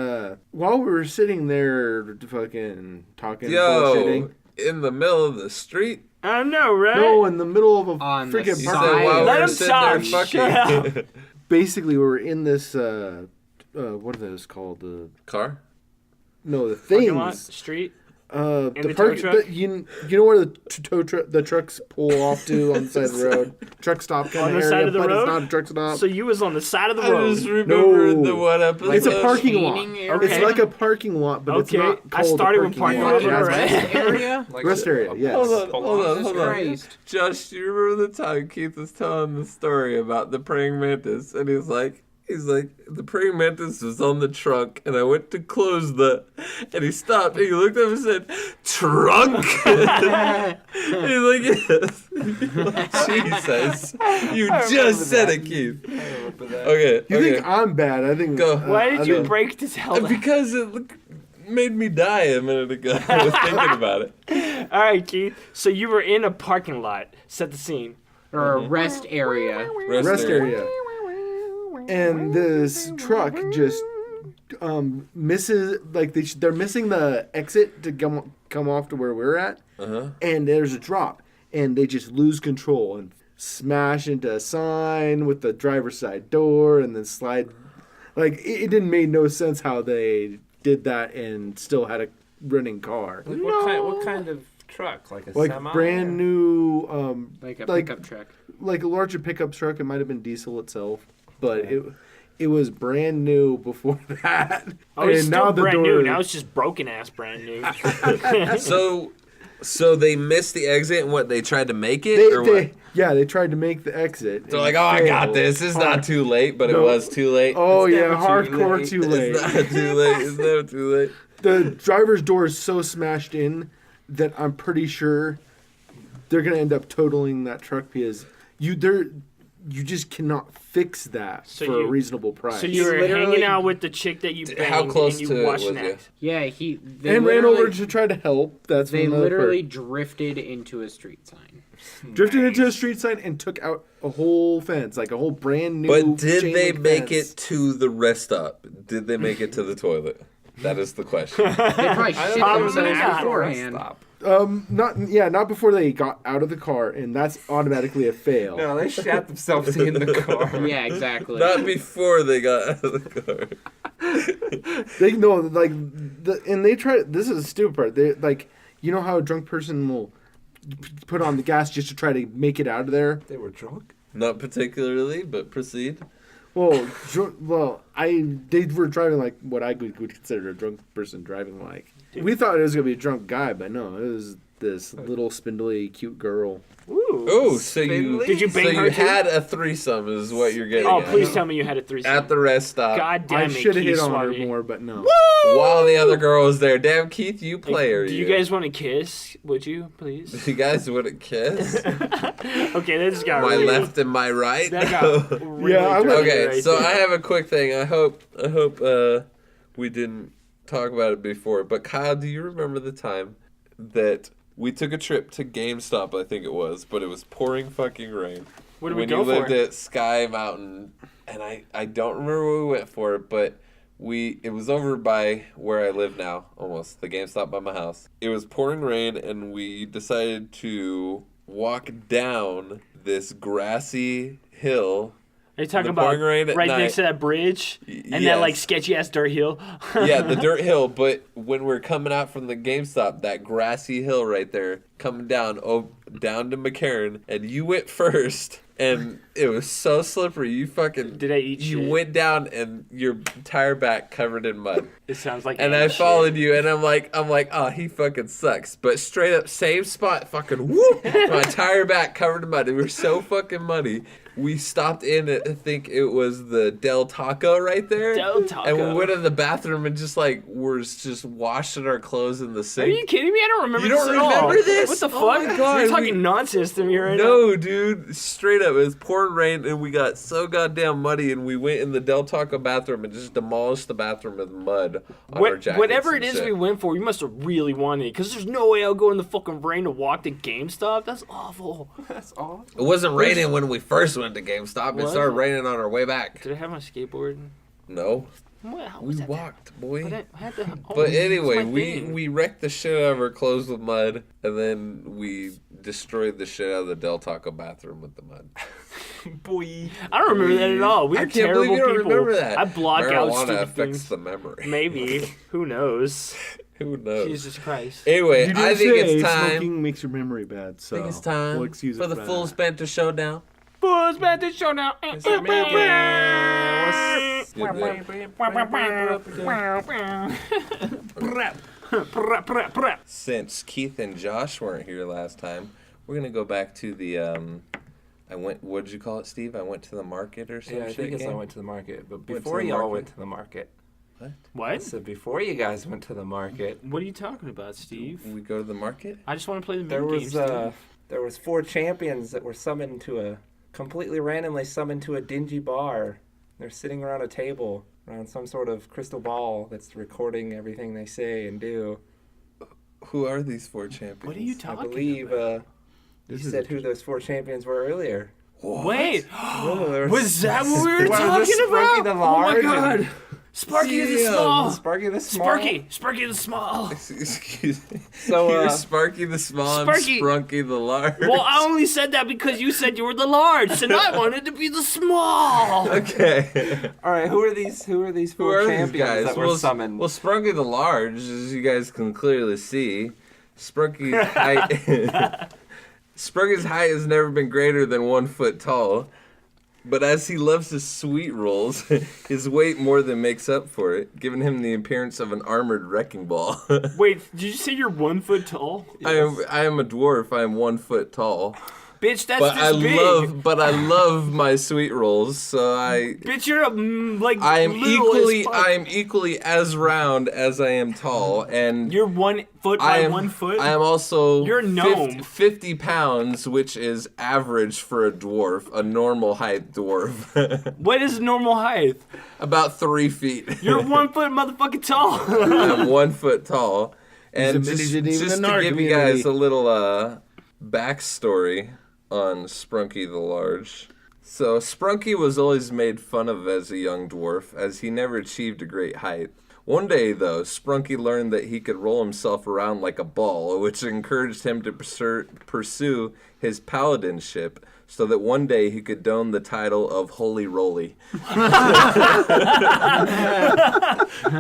while we were sitting there fucking talking Yo, bullshitting, in the middle of the street? I know, right? no, in the middle of a On the You freaking said side. parking while we Let were him sitting there talk. Shut fucking. basically we were in this what are those called? The Car? no, the Parking lot, things. street. The the park, tow truck? you know where the trucks pull off to on the side of the road, truck stop kind On of the area, side of the but road? it's not a truck stop. So you was on the side of the I road. just remembered No. the one episode. It's a parking lot. Chaining area? Okay. It's like a parking lot, but it's Okay, not I called started a with parking parking lot. lot, It has alright. area? Rest area, yes. Hold on. Jesus Christ. Josh, do you remember the time Keith was telling the story about the praying mantis? And he's like, the praying mantis was on the trunk, and I went to close and he stopped, and he looked up and said, trunk? And he's like, yes. Jesus. You just said it, Keith. Okay. You think I'm bad? I think. Go. Why did I you think- break to Zelda? Because it made me die a minute ago. I was thinking about it. All right, Keith. So you were in a parking lot. Set the scene. Or a rest area. Rest area. And this truck just misses, like they're missing the exit to come off to where we're at, and there's a drop, and they just lose control and smash into a sign with the driver's side door, and then slide. Like it didn't make no sense how they did that and still had a running car. What kind of truck? Like a Like semi? brand new, Like a Like- pickup truck. like a larger pickup truck. It might have been diesel itself, but it was brand new before that. Oh, it's And still now the brand door new. is- Now it's just broken ass brand new. So, So they missed the exit and what, they tried to make it? or what? They tried to make the exit. They're and like, oh, I got failed. this. It's not too late, but it was too late. Oh, It's yeah, never too hardcore late. too late. It's not too late. It's never too late. The driver's door is so smashed in that I'm pretty sure they're going to end up totaling that truck because you just cannot fix that So for a you- reasonable price. So you were literally- hanging out with the chick that you banged How close and you to it watched was an you? act. Yeah, they and ran over literally- to try to help. That's They another literally part. drifted into a street sign. Drifted into a street sign and took out a whole fence, like a whole brand new. But did chain they link make fence. it to the rest stop? Did they make it to the toilet? That is the question. They probably shit Probably themselves not. beforehand. Stop. Not before they got out of the car, and that's automatically a fail. No, they shat themselves in the car. Yeah, exactly. Not before they got out of the car. They know, like, and they try. This is the stupid part. They like, you know how a drunk person will put on the gas just to try to make it out of there. They were drunk? Not particularly, but proceed. They were driving like what I would consider a drunk person driving like. We thought it was gonna be a drunk guy, but no, it was this little spindly, cute girl. Ooh. Oh, so you Did you bang so her you too? had a threesome is what you're getting Oh, at. please tell me you had a threesome. At the rest stop. God damn I it, should have Keith hit on her Swaggy. more, but no. While the other girl was there. Damn, Keith, you player. Do you guys want to kiss? Would you, please? You guys wouldn't kiss? Okay, that just got My really, left and my right? That got really Yeah, I would- dirty Okay, right so there. I have a quick thing. I hope we didn't talk about it before, but Kyle, do you remember the time that we took a trip to GameStop, I think it was, but it was pouring fucking rain. What did we when go you for? lived at Sky Mountain, and I don't remember what we went for, but it was over by where I live now, almost, the GameStop by my house. It was pouring rain, and we decided to walk down this grassy hill. Are you talking the about pouring rain at right night. next to that bridge and that Yes. like sketchy ass dirt hill? Yeah, the dirt hill, but when we're coming out from the GameStop, that grassy hill right there, coming down down to McCarran, and you went first, and it was so slippery. You fucking Did I eat You shit? went down, and your entire back covered in mud. It sounds like. And I ant shit. followed you, and I'm like, oh, he fucking sucks. But straight up, same spot, fucking whoop, my entire back covered in mud. We were so fucking muddy. We stopped in at, I think it was the Del Taco right there. Del Taco. And we went in the bathroom and just like, we're just washing our clothes in the Are sink. you kidding me? I don't remember You don't this at all. remember this? What the Oh fuck? my God, You're talking we- nonsense to me right now. No, dude. Straight up. It was pouring rain, and we got so goddamn muddy, and we went in the Del Taco bathroom and just demolished the bathroom with mud on our jackets. Whatever and it is shit. we went for, you must have really wanted it. Because there's no way I'll go in the fucking rain to walk to GameStop. That's awful. That's all. It wasn't raining when we first went to GameStop. It Was started it? raining on our way back. Did I have my skateboard? No. What? How We was that there? walked, boy. But I had to, oh, But it's anyway, my we thing. wrecked the shit out of our clothes with mud, and then we destroyed the shit out of the Del Taco bathroom with the mud. Boy. I don't remember that at all. We I were can't terrible believe you don't people. remember that. I block out Marijuana stupid affects things. the memory. Maybe. Who knows? Who knows? Jesus Christ. Anyway, You did I think say it's time. smoking makes your memory bad, so I think it's time we'll excuse for it the that. full Banter Showdown. Boys, back to show now. Since Keith and Josh weren't here last time, we're gonna go back to the what did you call it, Steve? I went to the market or some Yeah, I shit think it's I game? went to the market. But to before the y'all market? went to the market. I What? said before you guys went to the market, What are you talking about, Steve? We go to the market? I just want to play the there mini was games. there was 4 champions that were summoned to a completely randomly summoned to a dingy bar. They're sitting around a table around some sort of crystal ball that's recording everything they say and do. Who are these 4 champions? What are you I talking believe about? you This is said who those 4 champions were earlier. Wait, No, there was that what we were Well, talking there's Sparky about? the Oh my Large god! and- Sparky the Damn. Small! Sparky the Small. Sparky the Small! Excuse me. So, You're uh, Sparky the Small Sparky- and Sprunky the Large. Well, I only said that because you said you were the large, and I wanted to be the small! Okay. All right, who are these 4 Who are champions these guys? that were summoned? Well, Sprunky the Large, as you guys can clearly see, Sprunky's height. Sprunky's height has never been greater than 1 foot tall. But as he loves his sweet rolls, his weight more than makes up for it, giving him the appearance of an armored wrecking ball. Wait, did you say you're 1 foot tall? I am a dwarf. I am 1 foot tall. Bitch, that's But this big. I love my sweet rolls. So Bitch, you're I am little as fuck. equally as round as I am tall, and You're 1 foot by 1 foot. I am also You're a gnome. 50 pounds, which is average for a dwarf, a normal height dwarf. What is normal height? About 3 feet. You're 1 foot motherfucking tall. I'm 1 foot tall, and He's a just midget even in to our give you community. guys a little backstory on Sprunky the Large. So Sprunky was always made fun of as a young dwarf, as he never achieved a great height. One day, though, Sprunky learned that he could roll himself around like a ball, which encouraged him to pursue his paladinship, so that one day he could don the title of Holy Roly.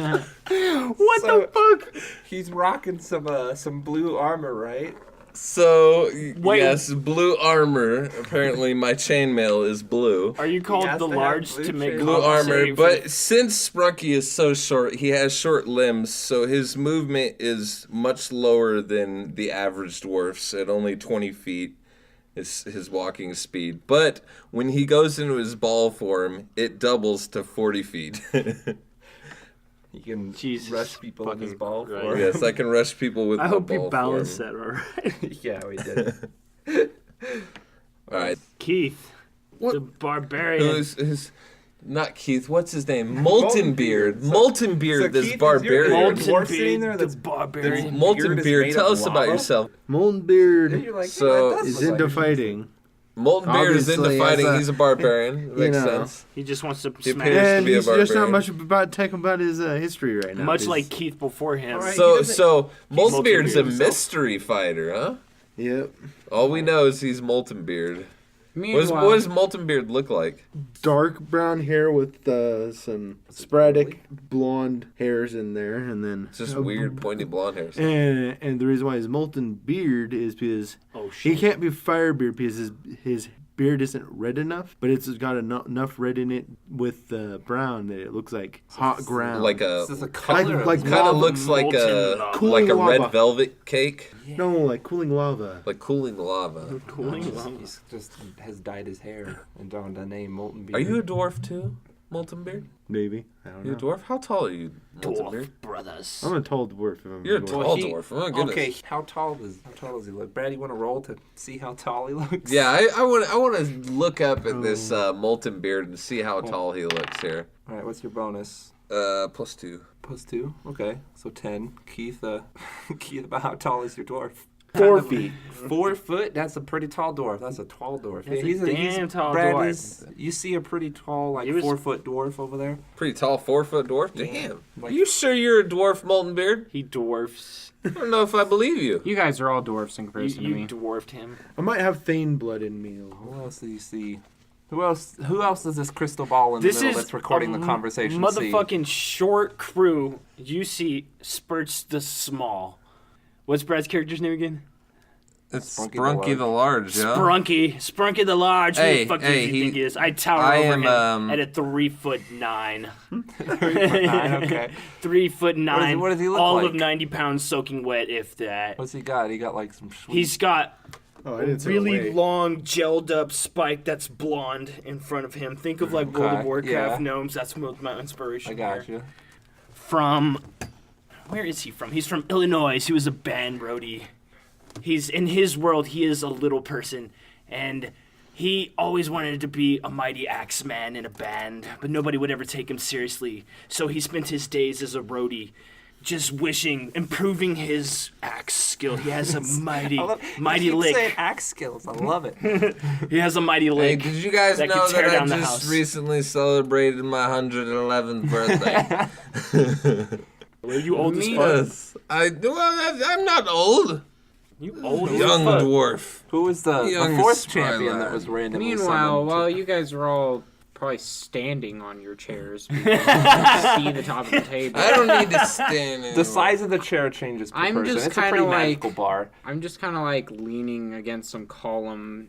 What the fuck? He's rocking some blue armor, right? So, Wait. yes, blue armor. Apparently, my chainmail is blue. Are you called has the to have large blue to make chain. Blue armor, compensating but since Sprunky is so short, he has short limbs, so his movement is much lower than the average dwarf's at only 20 feet. Is his walking speed. But when he goes into his ball form, it doubles to 40 feet. He can Jesus rush people in his fucking ball Christ. for Yes, I can rush people with I my hope ball you balanced form. that all right. Yeah, we did. All right. Keith, What? the barbarian. Who's not Keith? What's his name? Molten Beard. Molten Beard. So this Keith is barbarian. your Molten dwarf sitting there Beard, that's the barbarian. Molten beard is Beard. made Tell of us about lava? yourself. Molten Beard You're like, So- yeah, that does is look into like fighting. Molten Beard is into Obviously, fighting. as a- He's a barbarian. Makes know. sense. He just wants to He smash. appears to And be a he's just not barbarian. much about talking about his history right now. Much He's- like Keith before him. All right. So, He doesn't- so Molten Beard's a Molten Beard mystery fighter, huh? Yep. All we know is he's Molten Beard. Meanwhile, What does Molten Beard look like? Dark brown hair with some sporadic blonde hairs in there, and then It's just weird, pointy blonde hair. And the reason why his molten beard is because Oh he shit. can't be Firebeard because his beard isn't red enough, but it's got enough red in it with the brown that it looks like hot ground. Like a This is the color of like the- kind of lava, looks like molten a lava. Cooling like a lava. red velvet cake, no, like cooling lava. like cooling lava. Cooling lava. He's just has dyed his hair and donned the name Molten Beard. Are you a dwarf too, Molten Beard? Maybe I don't You a know. dwarf? How tall are you, Molten Beard? Dwarf brothers. I'm a tall dwarf. If I'm You're a dwarf. tall he- dwarf. Oh my goodness. Okay, how tall does he look? Brad, you want to roll to see how tall he looks? Yeah, I want to look up at this Molten Beard and see how tall he looks here. All right, what's your bonus? +2. +2. Okay, so 10. Keith, Keith, about how tall is your dwarf? 4 feet. 4 foot? That's a pretty tall dwarf. That's a tall dwarf. That's a damn tall Brad, dwarf. You see a pretty tall, like He was- 4-foot dwarf over there? Pretty tall, 4-foot dwarf. Damn. Like- Are you sure you're a dwarf, Molten Beard? He dwarfs. I don't know if I believe you. you guys are all dwarfs in You, comparison to you me. dwarfed him. I might have Thane blood in me. Who else do you see? Who else does this crystal ball in This the middle is that's recording a the conversation see? motherfucking short crew. You see Spurts the Small. What's Brad's character's name again? It's Sprunky Sprunky the Large, yeah. Sprunky the Large. Who Hey, the fuck hey, does he he- think he is? I tower I over am, him at a 3'9". 3'9", okay. 3'9". What does he look all like? of 90 pounds soaking wet, if that. What's he got? He got like some sweet... He's got Oh, I a didn't say really weight. long, gelled up spike that's blonde in front of him. Think of like World of Okay, Warcraft yeah. gnomes. That's my inspiration. I got here. you. From where is he from? He's from Illinois. He was a band roadie. He's in his world. He is a little person, and he always wanted to be a mighty axe man in a band, but nobody would ever take him seriously. So he spent his days as a roadie, just improving his axe skill. He has a mighty you lick. saying axe skills. I love it. He has a mighty Hey, lick. did you guys that know could tear that I down the just house. recently celebrated my 111th birthday? Were you old as fuck? Yes. I'm not old. You old as Young fuck. dwarf. Who was the Young fourth spry champion that lad. was randomly Meanwhile, summoned? while you guys are all probably standing on your chairs, because you can see the top of the table. I don't need to stand anymore. The size of the chair changes per I'm person. just It's a kinda pretty like- magical bar. I'm just kind of like leaning against some column,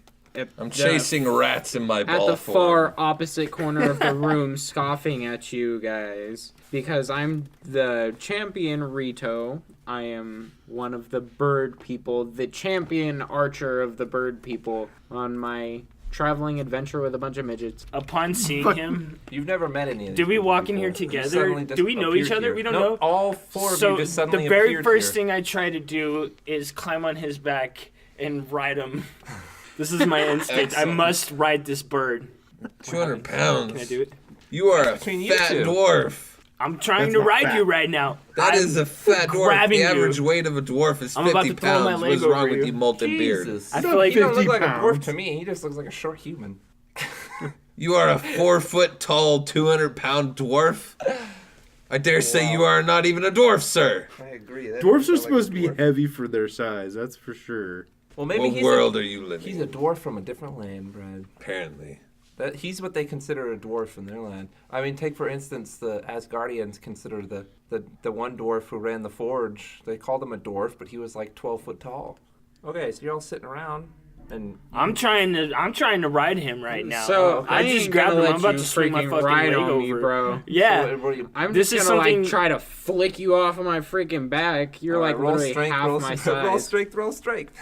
I'm chasing rats in my ball at the form. far opposite corner of the room, scoffing at you guys because I'm the champion Rito. I am one of the bird people, the champion archer of the bird people on my traveling adventure with a bunch of midgets. Upon seeing him, You've never met any of these did we people walk in before. here You together? suddenly just Do we know each appeared other? here. We don't No, know. all four of So you just suddenly the very appeared first here. thing I try to do is climb on his back and ride him. This is my instinct. I Excellent. must ride this bird. 200 pounds. Can I do it? You are a Between you fat two. dwarf. I'm trying That's to not ride fat. you right now. That I'm is a fat dwarf. grabbing The you. average weight of a dwarf is I'm about 50 to throw my pounds. leg What's wrong over with you. you, molten beard? Jesus. I feel like You don't look 50 like a dwarf pounds. to me. He just looks like a short human. You are a 4 foot tall, 200 pound dwarf. I dare say you are not even a dwarf, sir. I agree. Dwarfs are supposed to be heavy for their size, that's for sure. Well, maybe What he's world a, are you living he's in? a dwarf from a different land, Brad. Apparently. That he's what they consider a dwarf in their land. I mean, take for instance the Asgardians consider the one dwarf who ran the forge. They called him a dwarf, but he was like 12 foot tall. Okay, so you're all sitting around, and I'm trying to ride him right now. So I just ain't grabbed gonna him. let I'm about you to swing my freaking fucking ride leg on over, me, bro. Yeah. So, what do you, I'm This just is gonna something- like try to flick you off of my freaking back. You're all like right, roll literally strength, half roll, my roll size. strength, roll strength.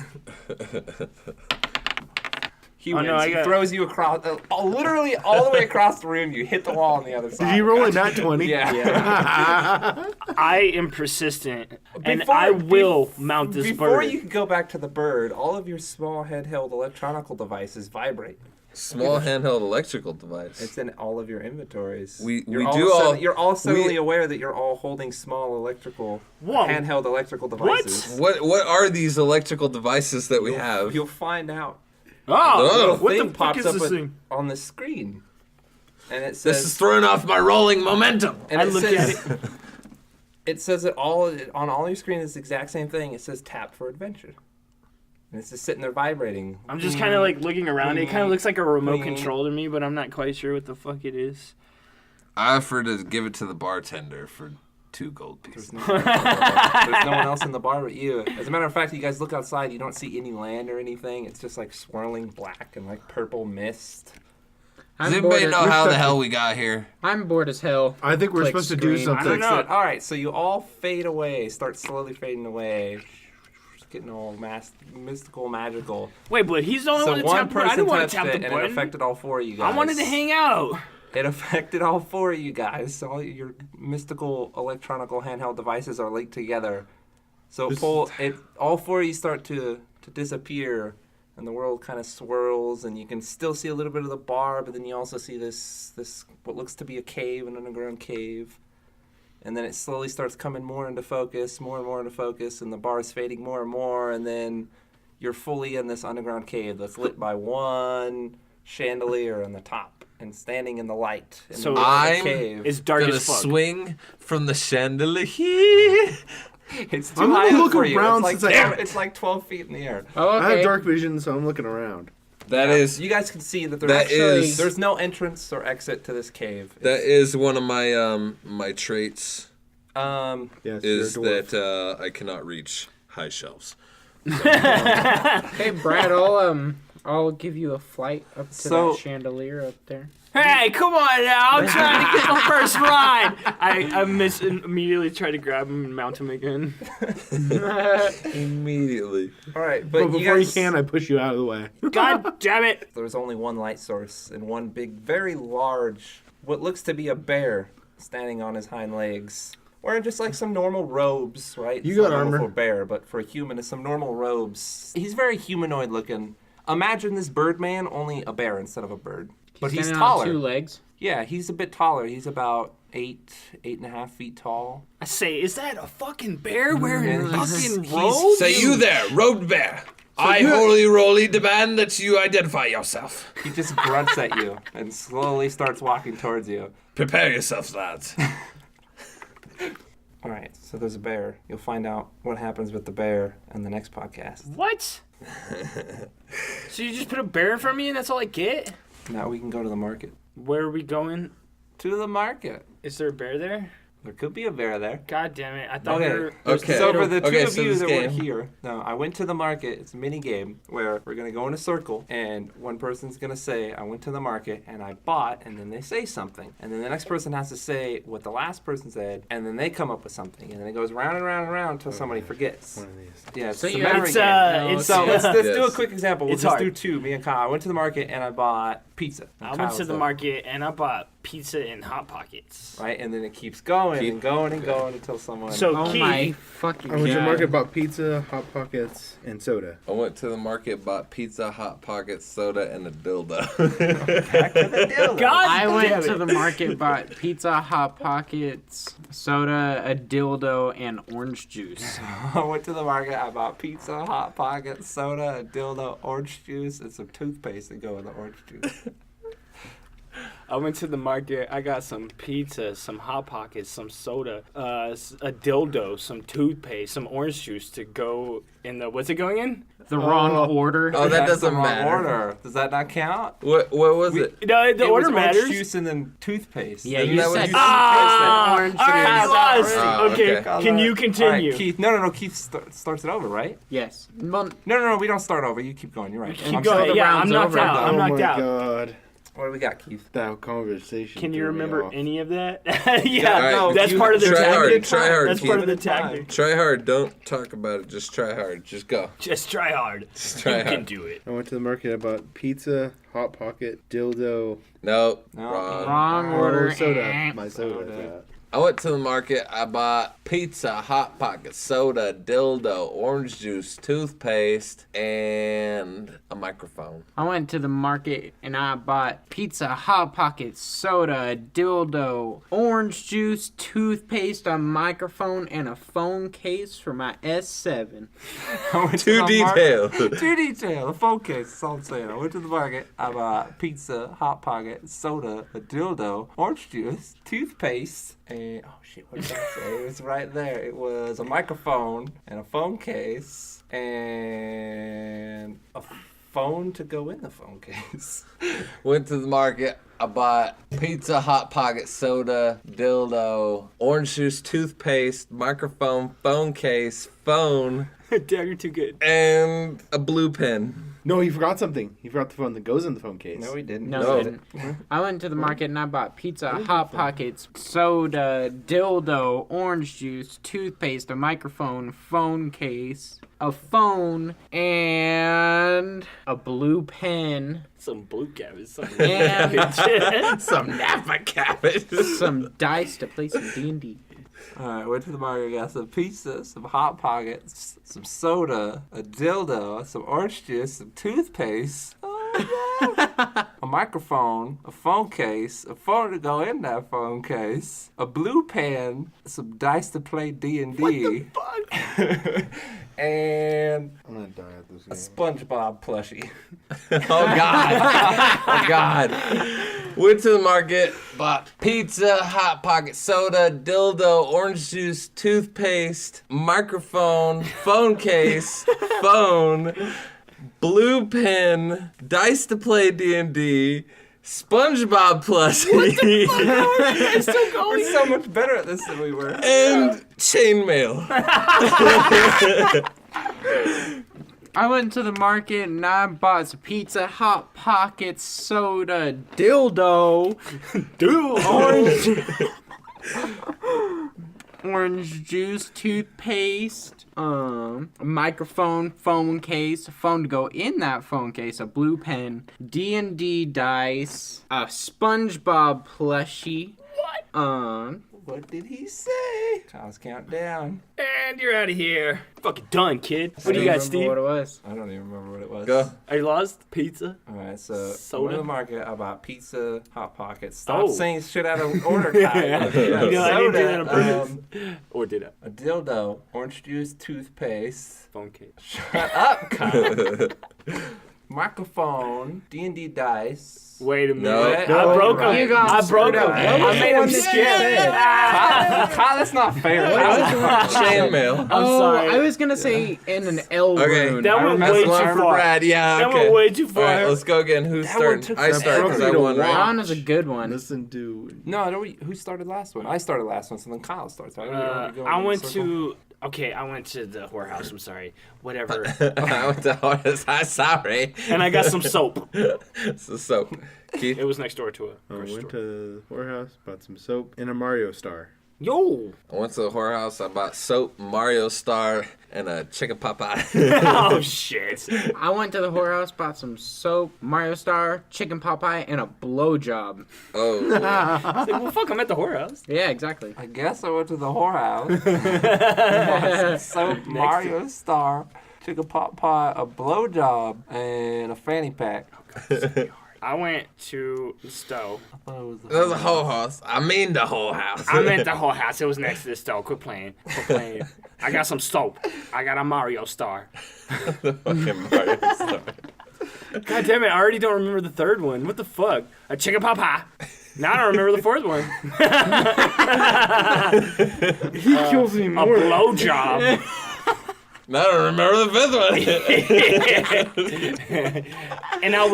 He Oh, wins. no, I He got- throws you across, literally all the way across the room. You hit the wall on the other side. Did you roll a nat 20? Yeah. I am persistent, and Before- I will mount this Before bird. you can go back to the bird, all of your small handheld electronical devices vibrate. Small handheld electrical device. It's in all of your inventories. We You're do all- you're all suddenly aware that you're all holding small Whoa. handheld electrical devices. What are these electrical devices that we have? You'll find out. Oh, what thing the fuck is this thing? on the screen, and it This says is throwing off my rolling momentum. and I it look says at it says it all on all your screen is the exact same thing. It says tap for adventure, and it's just sitting there vibrating. I'm just kind of like looking around. It kind of looks like a remote Bing. control to me, but I'm not quite sure what the fuck it is. I offer to give it to the bartender for 2 gold pieces. There's no one else in the bar but you. As a matter of fact, you guys look outside. You don't see any land or anything. It's just like swirling black and like purple mist. Does I'm bored anybody as- know how the hell we got here? I'm bored as hell. I think we're Click supposed to do screen. something. I don't know. All right, so you all fade away, start slowly fading away, getting all mystical, magical. Wait, but he's the only So one that one tapped the button. I person didn't want touched to tap it, the and it button. affected all 4 of you guys. I wanted to hang out. It affected all 4 of you guys. All your mystical, electronical handheld devices are linked together. So all 4 of you start to disappear, and the world kind of swirls, and you can still see a little bit of the bar, but then you also see this what looks to be a cave, an underground cave. And then it slowly starts coming more into focus, more and more into focus, and the bar is fading more and more, and then you're fully in this underground cave that's lit by one chandelier on the top and standing in the light in So the middle of the I'm- cave. It's dark Gonna as fuck. swing from the chandelier. It's too I'm high gonna up look for you. around It's since like, I- it's like 12 feet in the air. Oh, I okay. have dark vision, so I'm looking around. That is You guys can see that that is there's no entrance or exit to this cave. that is one of my my traits Um, Yes, is you're a dwarf. that I cannot reach high shelves. Hey, Brad, I'll give you a flight up to So- that chandelier up there. Hey, come on now! I'm trying to get the first ride. I immediately try to grab him and mount him again. Immediately. all right, But but before you you guys, can, I push you out of the way. God damn it! there's only one light source and one big, very large, what looks to be a bear standing on his hind legs. Wearing just like some normal robes, right? You It's not got normal armor. for a bear, but for a human, it's some normal robes. He's very humanoid looking. Imagine this Birdman, only a bear instead of a bird. But he's Standing on taller. 2 legs. Yeah, he's a bit taller. He's about 8.5 feet tall. I say, is that a fucking bear wearing Yeah, fucking he's- robes? Say you there, robed bear. I you- holy roly demand that you identify yourself. He just grunts at you and slowly starts walking towards you. Prepare yourselves, lads. All right, so there's a bear. You'll find out what happens with the bear in the next podcast. What? So you just put a bear in front of me and that's all I get? Now we can go to the market. Where are we going? To the market. Is there a bear there? There could be a bear there. God damn it! I thought Okay. we were. Okay. So for the two Okay, of so you this that game- were here, no, I went to the market. It's a mini game where we're gonna go in a circle, and one person's gonna say, "I went to the market and I bought," and then they say something, and then the next person has to say what the last person said, and then they come up with something, and then it goes round and round and round until somebody forgets. One of these. Yeah, it's So a you- memory It's game. it's. So let's do a Yes. quick example. We'll It's just hard. do two. Me and Kyle. I went to the market and I bought pizza. And I Kyle went to was the there. market and I bought pizza and hot pockets. Right, and then it keeps going Keep- and going and going until someone. So Oh Keith, my fucking I went to the god. market, bought pizza, Hot Pockets, and soda. I went to the market, bought pizza, Hot Pockets, soda, and a dildo. back to the deal. God I damn went it. to the market, bought pizza, Hot Pockets, soda, a dildo, and orange juice. I went to the market. I bought pizza, hot pockets, soda, a dildo, orange juice, and some toothpaste to go with the orange juice. I went to the market. I got some pizza, some hot pockets, some soda, a dildo, some toothpaste, some orange juice to go in the. What's it going in? The wrong order. Oh, that That's doesn't the wrong matter. Order. Does that not count? What was We- it? The It order was matters. Orange juice and then toothpaste. Yeah, Isn't you that what said you- Ah, orange all right, I juice. lost. Oh, okay. okay. Can you All continue? right, Keith. No. Keith starts it over, right? Yes. Well, No. We don't start over. You keep going. You're right. Keep I'm going. sorry. the Yeah, I'm round's knocked over, out. though. I'm oh knocked my out. god. What do we got, Keith? That conversation. Can you threw me remember off. any of that? Yeah, All right, no, that's you- part of the try hard, tactic. try hard, That's Keith. part of the Give it time. tactic. Try hard. Don't talk about it. Just try hard. Just go. Just try hard. Just try You can hard. do it. I went to the market, I bought pizza, Hot Pocket, dildo, Nope. No. Wrong. wrong oh, order. soda. My soda. Soda. I went to the market. I bought pizza, Hot Pockets, soda, dildo, orange juice, toothpaste, and a microphone. I went to the market and I bought pizza, Hot Pockets, soda, a dildo, orange juice, toothpaste, a microphone, and a phone case for my S7. I went to Too the market- detailed. Too detailed. The phone case. That's all I'm saying. I went to the market. I bought pizza, hot pocket, soda, a dildo, orange juice, toothpaste, and oh shit, what did I say? It was right there. It was a microphone and a phone case and a phone to go in the phone case. Went to the market. I bought pizza, Hot Pocket, soda, dildo, orange juice, toothpaste, microphone, phone case, phone, Damn, you're too good. and a blue pen. No, he forgot something. He forgot the phone that goes in the phone case. No, we didn't. No, No. I didn't. I went to the market and I bought pizza, Hot Pockets, soda, dildo, orange juice, toothpaste, a microphone, phone case, a phone, and a blue pen, Some blue cabbage. Some and Some Napa cabbage. some dice to play some D&D. Alright, went to the market, got some pizza, some hot pockets, some soda, a dildo, some orange juice, some toothpaste, a microphone, a phone case, a phone to go in that phone case, a blue pen, some dice to play D&D, and I'm gonna die at this a game. SpongeBob plushie. Oh God! Oh God! Went to the market, bought pizza, Hot Pocket, soda, dildo, orange juice, toothpaste, microphone, phone case, phone, blue pen, dice to play D&D, SpongeBob plushie, We're so much better at this than we were. and chainmail. I went to the market and I bought some pizza, Hot Pockets, soda, dildo, orange juice, toothpaste, a microphone, phone case, a phone to go in that phone case, a blue pen, D&D dice, a SpongeBob plushie. What did he say? Kyle's count down. And you're out of here. Fucking done, kid. What I do you don't got, remember Steve? What it was? I don't even remember what it was. Go. Are you lost? Pizza? Alright, so I went Soda? to the market. I bought pizza, Hot Pockets. Stop Oh. saying shit out of order, Kyle. You know, I didn't do that on purpose. um, Or did I? a dildo, orange juice, toothpaste. Phone case. Shut up, Kyle. microphone, D&D dice. Wait a minute. No. I broke him. You got I broke him. screwed up. I made him skip. Kyle, that's not fair. Chainmail. I'm sorry. I was gonna say in an L Okay. rune. That went That's way one too for far. Brad. Yeah, That okay. went way too far. All right, let's go again. Who's That one starting? took I forever. start because I Broke me won, to right? Ron is a good one. Listen to. No, who started last one? I started last one, so then Kyle starts. Right? I went to. Okay, I went to the whorehouse. I'm sorry. Whatever. I went to Horace. I'm sorry. And I got some soap. So soap. Keith? It was next door to a I grocery went store. to the whorehouse, bought some soap, and a Mario star. Yo! I went to the whorehouse. I bought soap, Mario Star, and a chicken Popeye. Oh, shit. I went to the whorehouse, bought some soap, Mario Star, chicken Popeye, and a blowjob. Oh. It's like, well, fuck, I'm at the whorehouse. Yeah, exactly. I guess I went to the whorehouse. Soap, Mario Star, chicken pot pie, a blowjob, and a fanny pack. I went to the stove. I thought it was That was a whole house. I mean the whole house. I meant the whole house. It was next to the stove. Quit playing. Quit playing. I got some soap. I got a Mario Star. The fucking Mario Star. God damn it, I already don't remember the third one. What the fuck? A chicken pot pie. Now I don't remember the fourth one. He kills me A more. blowjob. Now I don't remember the fifth one. And I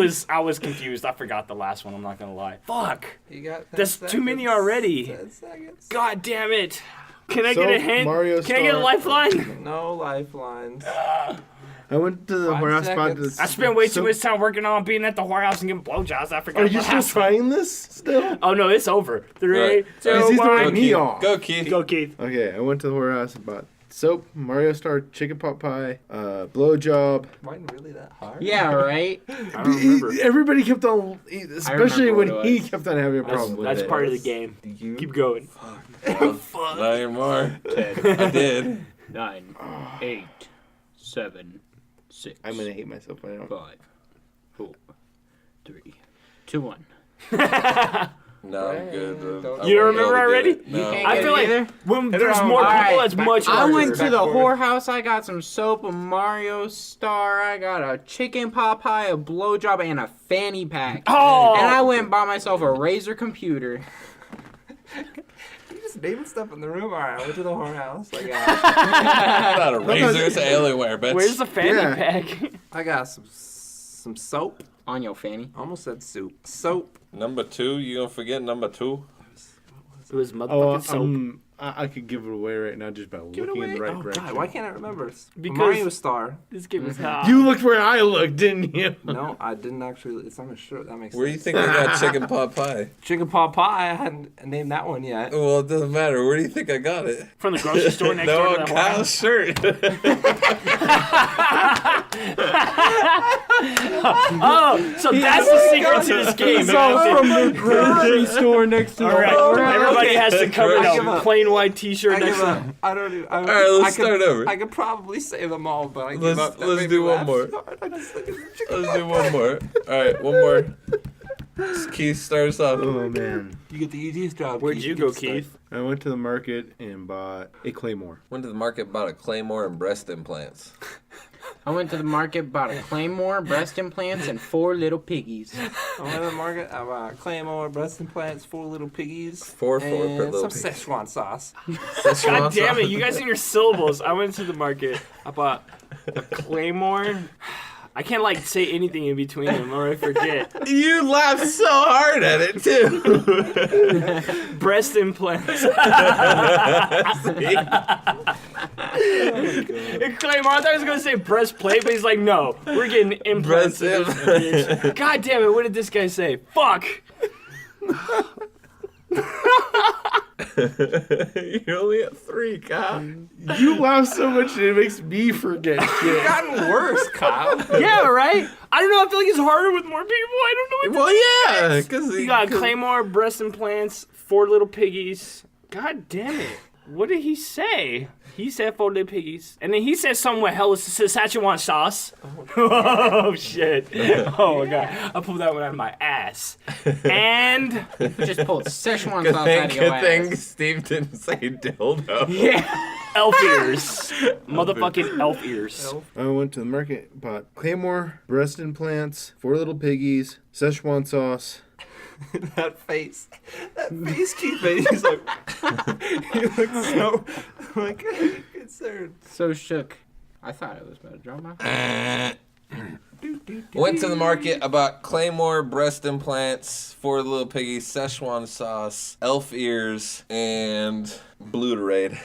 was confused. I forgot the last one. I'm not gonna lie. Fuck. You got 10 That's too many seconds. already. 10 seconds. God damn it. Can I So, get a hint? Mario Can I get a Star- lifeline? No lifelines. I went to the 5 whorehouse, bought seconds. this. I spent way too soap. much time working on being at the whorehouse and getting blowjobs. I forgot. Are you what still happened. trying this still? Oh no, it's over. 3, Right. 2, Because he's 1. throwing me off. Go, Keith. Go, Keith. Okay, I went to the whorehouse and bought soap, Mario Star, chicken pot pie, blowjob. Wasn't really that hard. Yeah, right? I don't remember. Everybody kept on, especially when what it he was. kept on having a problem with That's it. part of the game. You? Keep going. Not anymore. 10, I did. 9, 8, 7, 6, I'm gonna hate myself right now. 5, 4, 3, 2, 1. No, I'm good. Don't- I You don't won't be able remember to get already? it. No. You can't I get feel it like either? when there's more All people, right, it's much I harder. went to the Backboard. whorehouse. I got some soap, a Mario Star. I got a chicken pot pie, a blowjob, and a fanny pack. Oh! And I went and bought myself a Razer computer. You just naming stuff in the room. All right, I went to the whorehouse. Not a razor, it's Alienware, bitch. Where's the fanny Yeah. pack? I got some soap. On your fanny. Almost said soup. Soap. Number 2, you gonna forget number 2? It was Oh, motherfucking soap. I could give it away right now just by Give it looking in away. the right Oh direction. God, why can't I remember? Because- Mario Star. This game is hot. You looked where I looked, didn't you? No, I didn't actually. It's on a shirt. That makes Where do you sense. think I got chicken pot pie? Chicken pot pie. I hadn't named that one yet. Well, it doesn't matter. Where do you think I got it? From the grocery store next No, door to on the Kyle's whorehouse. shirt. Oh, so that's the secret to this game. It's all from the grocery store next to the All right, everybody has to cover I give the up. plain white T-shirt I next give to up. I don't do. All right, let's start over. I could probably say them all, but I give Let's- up. That let's made do me one laugh more. so hard. I just think it's chicken Let's pot do one more. All right, one more. Keith, start us off. Oh man. You get the easiest job. Where'd Keith. you get go, to start. Keith? I went to the market and bought a claymore. Went to the market, bought a claymore and breast implants. I went to the market, bought a claymore, breast implants, and 4 little piggies. I went to the market. I bought claymore, breast implants, 4 little piggies, Four per and little some pig. Szechuan sauce. God damn it, you guys and your syllables. I went to the market. I bought a claymore. I can't like say anything in between them or I forget. You laughed so hard at it too. Breast implants. Claymore, I thought he was gonna say breastplate, but he's like, no, we're getting implants. Breast implants. God damn it, what did this guy say? Fuck! You're only at 3, Kyle. You laugh so much it makes me forget shit. Gotten worse, Kyle. Yeah, right? I don't know, I feel like it's harder with more people. I don't know what Well, yeah, because You got claymore, breast implants, 4 little piggies. God damn it. What did he say? He said 4 little piggies. And then he said somewhere hell is Szechuan sauce. Oh, shit. Oh, my God. I pulled that one out of my ass. And... You just pulled Szechuan Good sauce out of your thing, good thing ass. Steve didn't say dildo. Yeah. elf ears. Motherfucking elf ears. I went to the market, bought claymore, breast implants, 4 little piggies, Szechuan sauce. That face Keith made, he's like, he looks so, like, concerned. So shook. I thought it was about to drop my... Went to the market, I bought claymore, breast implants, 4 little piggies, Szechuan sauce, elf ears, and Bluterade.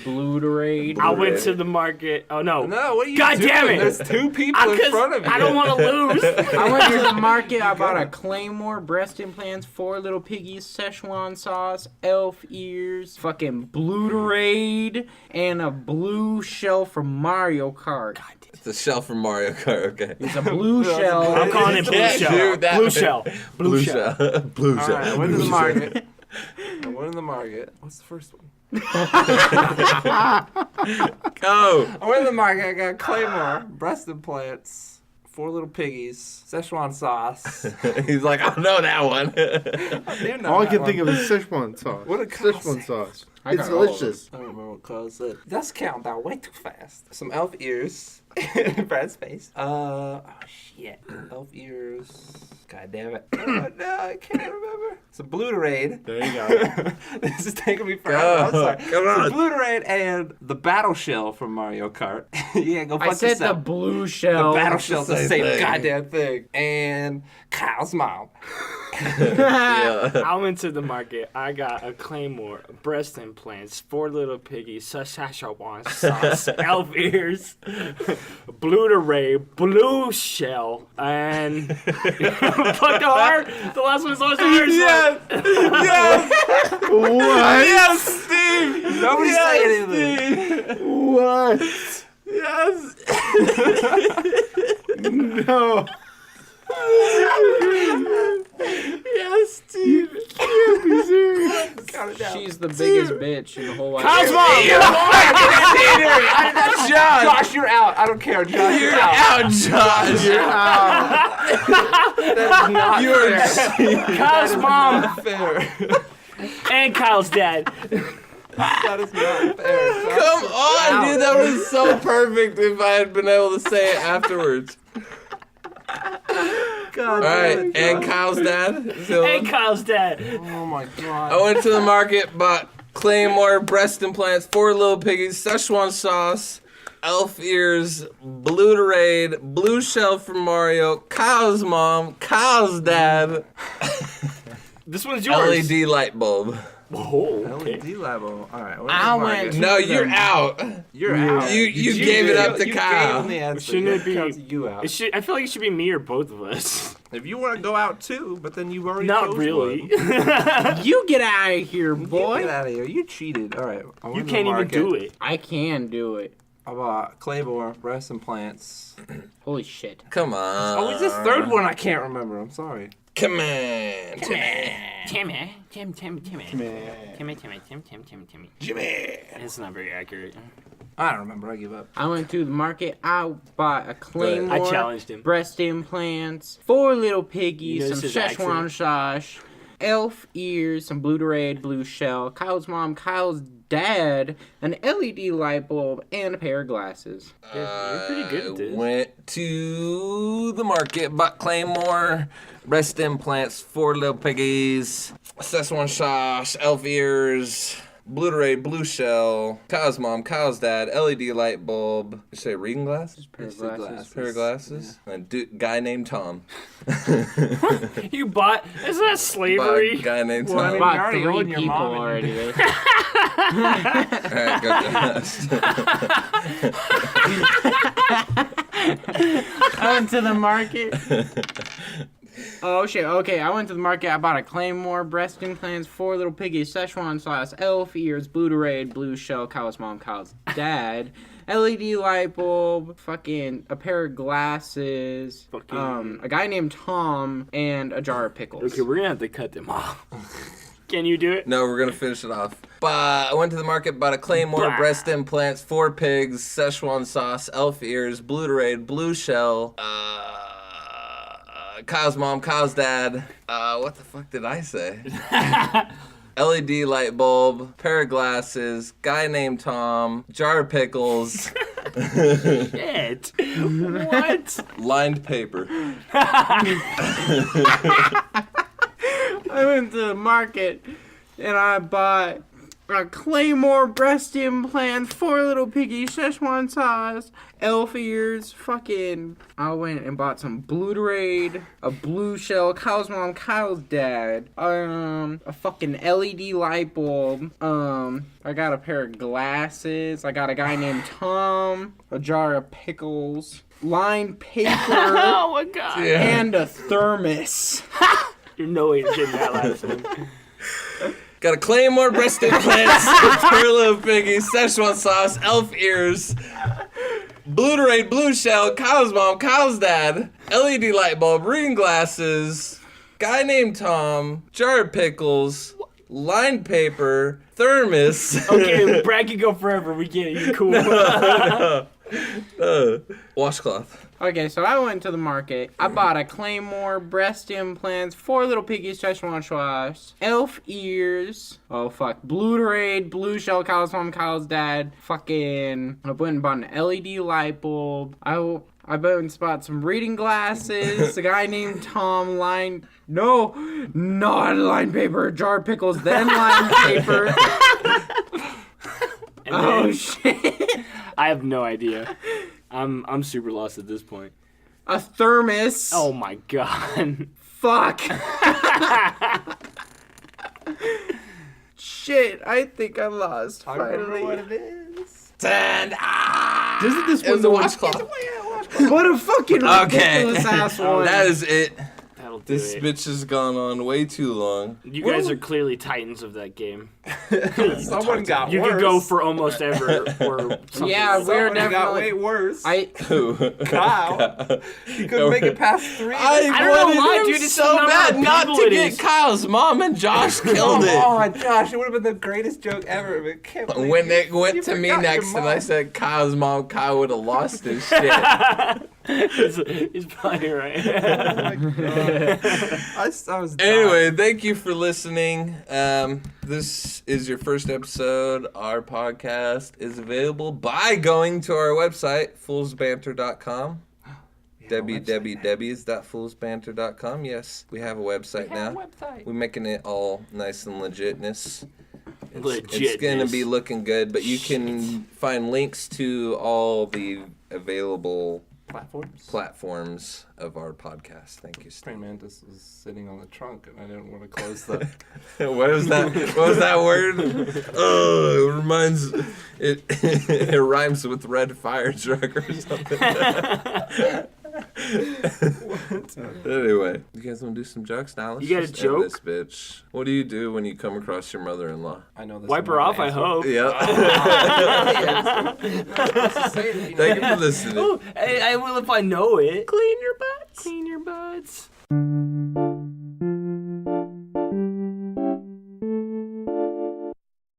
Bluterade. I went to the market. Oh, no. No, what are you God doing? damn it. There's 2 people in front of you. I don't want to lose. I went to the market. I bought a claymore, breast implants, 4 little piggies, Szechuan sauce, elf ears, fucking Bluterade, and a blue shell from Mario Kart. It's a shell from Mario Kart, okay. It's a blue shell. I'm calling it blue Yeah, shell. dude, that Blue one. shell. Blue shell. Blue All shell. right, I went to the market. What's the first one? Go! I went to the market. I got claymore, breast implants, 4 little piggies, Szechuan sauce. He's like, I know that one. All I can think of is Szechuan sauce. What did Kyle Szechuan say? sauce. I It's got all of delicious. I don't remember what Kyle said. That's counting down way too fast. Some elf ears. Brad's face. Oh shit. Elf ears. God damn it. Oh no, I can't remember. Some Bluterade. There you go. This is taking me forever. I'm sorry. Come on. Some Bluterade and the battle shell from Mario Kart. Yeah, go fuck I said yourself. the blue shell. The battle shell's the same same thing. goddamn thing. And Kyle's mom. Yeah. I went to the market. I got a claymore, breast implants, 4 little piggies, Szechuan sauce, elf ears, Bluterade, blue shell, and fuck the heart. The last one is always the hardest one. Yes! What? Yes, Steve! Nobody Yes, say anything. Steve! What? Yes! No. Yes, Steve! Can't be serious. Count it down. She's the biggest bitch in the whole wide Kyle's world. mom! Josh, you're out. I don't care. Josh, you're out. Out, Josh! You're out. That's not fair. Kyle's mom Not fair. and Kyle's dad. That is not fair. Josh, Come on, dude, that was so perfect if I had been able to say it afterwards. God Alright, and Kyle's dad? Zilla? And Kyle's dad. Oh my god. I went to the market, bought claymore, breast implants, 4 little piggies, Szechuan sauce, elf ears, Bluterade, blue shell from Mario, Kyle's mom, Kyle's dad, This one's yours. LED light bulb. Oh, okay. LED level. All right. I went to No, you're out. You're out. You gave it up to you Kyle. Gave him the answer. Shouldn't it be- Counts you out? It should. I feel like it should be me or both of us. If you want to go out too, but then you've already Not chose really. one. You get out of here, Boy. boy. Get out of here. You cheated. All right. I went You to the can't even market. do it. I can do it. I bought claymore, breast implants. Holy shit. Come on. Oh, it's this third one I can't remember. I'm sorry. Come on. Timmy. Jimmy. It's not very accurate. I don't remember. I give up. I went to the market. I bought a claymore. I challenged him. Breast implants, 4 little piggies, You know, some this is Szechuan sauce, elf ears, some Bluterade, blue shell, Kyle's mom, Kyle's dad, an LED light bulb, and a pair of glasses. You're pretty good at this. Went to the market, bought claymore, breast implants, 4 little piggies, Szechuan sauce, elf ears, Bluterade, blue shell, Kyle's mom, Kyle's dad, LED light bulb. Did you say reading glasses? Pair of Just the glasses. Pair of glasses. And a guy named Tom. You bought? Is that Bought slavery? a guy named Well, I Tom. mean, Bought you're already 3 owing your people mom and already. your Alright, go Josh. I went to the market. Oh shit, okay, I went to the market, I bought a claymore, breast implants, 4 little piggies, Szechuan sauce, elf ears, Bluterade, blue shell, Kyle's mom, Kyle's dad, LED light bulb, fucking a pair of glasses, a guy named Tom, and a jar of pickles. Okay, we're gonna have to cut them off. Can you do it? No, we're gonna finish it off. I went to the market, bought a Claymore, breast implants, 4 pigs, Szechuan sauce, elf ears, Bluterade, blue shell, Kyle's mom, Kyle's dad. What the fuck did I say? LED light bulb, pair of glasses, guy named Tom, jar of pickles. Shit. What? Lined paper. I went to the market and I bought a Claymore breast implant, 4 little piggies, Szechuan sauce, elf ears, I went and bought some Bluterade, a blue shell, Kyle's mom, Kyle's dad, a fucking LED light bulb, I got a pair of glasses, I got a guy named Tom, a jar of pickles, lined paper, Oh my god. Yeah. and a thermos. You're no way you're getting that last one. Got a Claymore breast implants, 4 little piggies, Szechuan sauce, elf ears, Bluterade, blue shell, Kyle's mom, Kyle's dad, LED light bulb, reading glasses, guy named Tom, jar of pickles, lined paper, thermos. Okay, Brad can go forever. We get it. You're cool. Washcloth. Okay, so I went to the market. I bought a Claymore, breast implants, 4 little piggies, Szechuan sauce, elf ears, Bluterade, blue shell, Kyle's mom, Kyle's dad, I went and bought an LED light bulb. I went and bought some reading glasses, a guy named Tom, not lined paper, a jar of pickles, then lined paper. And Oh, then, shit. I have no idea. I'm super lost at this point. A thermos. Oh my god. Fuck. Shit, I think I lost. I remember Finally. what it is. Doesn't this It was one a the washcloth. What a fucking Okay. ridiculous ass one. That is it. That'll do This it. bitch has gone on way too long. You guys are clearly titans of that game. Someone got You worse. could go for almost ever or something. Yeah, like we're Someone got definitely- way worse. Who? Kyle. You couldn't make it past 3. I don't know wanted why, him dude, it's so the number bad of not people to it get is. Kyle's mom, and Josh killed Come it. on, Josh. It would have been the greatest joke ever. But I can't believe When you- it went you to me forgot your next and I mom. said Kyle's mom, Kyle would have lost his shit. He's probably right. I was dying. Anyway, thank you for listening. This is your first episode. Our podcast is available by going to our website, foolsbanter.com. www.foolsbanter.com. Yes, we have a website now. We're making it all nice and legitness. It's going to be looking good, but you can find links to all the available platforms of our podcast. Thank you, Steve. Praying Mantis was sitting on the trunk, and I didn't want to close the. What was that? What was that word? Oh, it reminds it. It rhymes with red fire truck or something. Anyway, you guys want to do some jokes now? Let's You got a just end joke? this bitch. What do you do when you come across your mother-in-law? I know this. Wipe her off, I hope. Yeah. Thank you for listening. Oh, I will if I know it. Clean your butts. Clean your butts.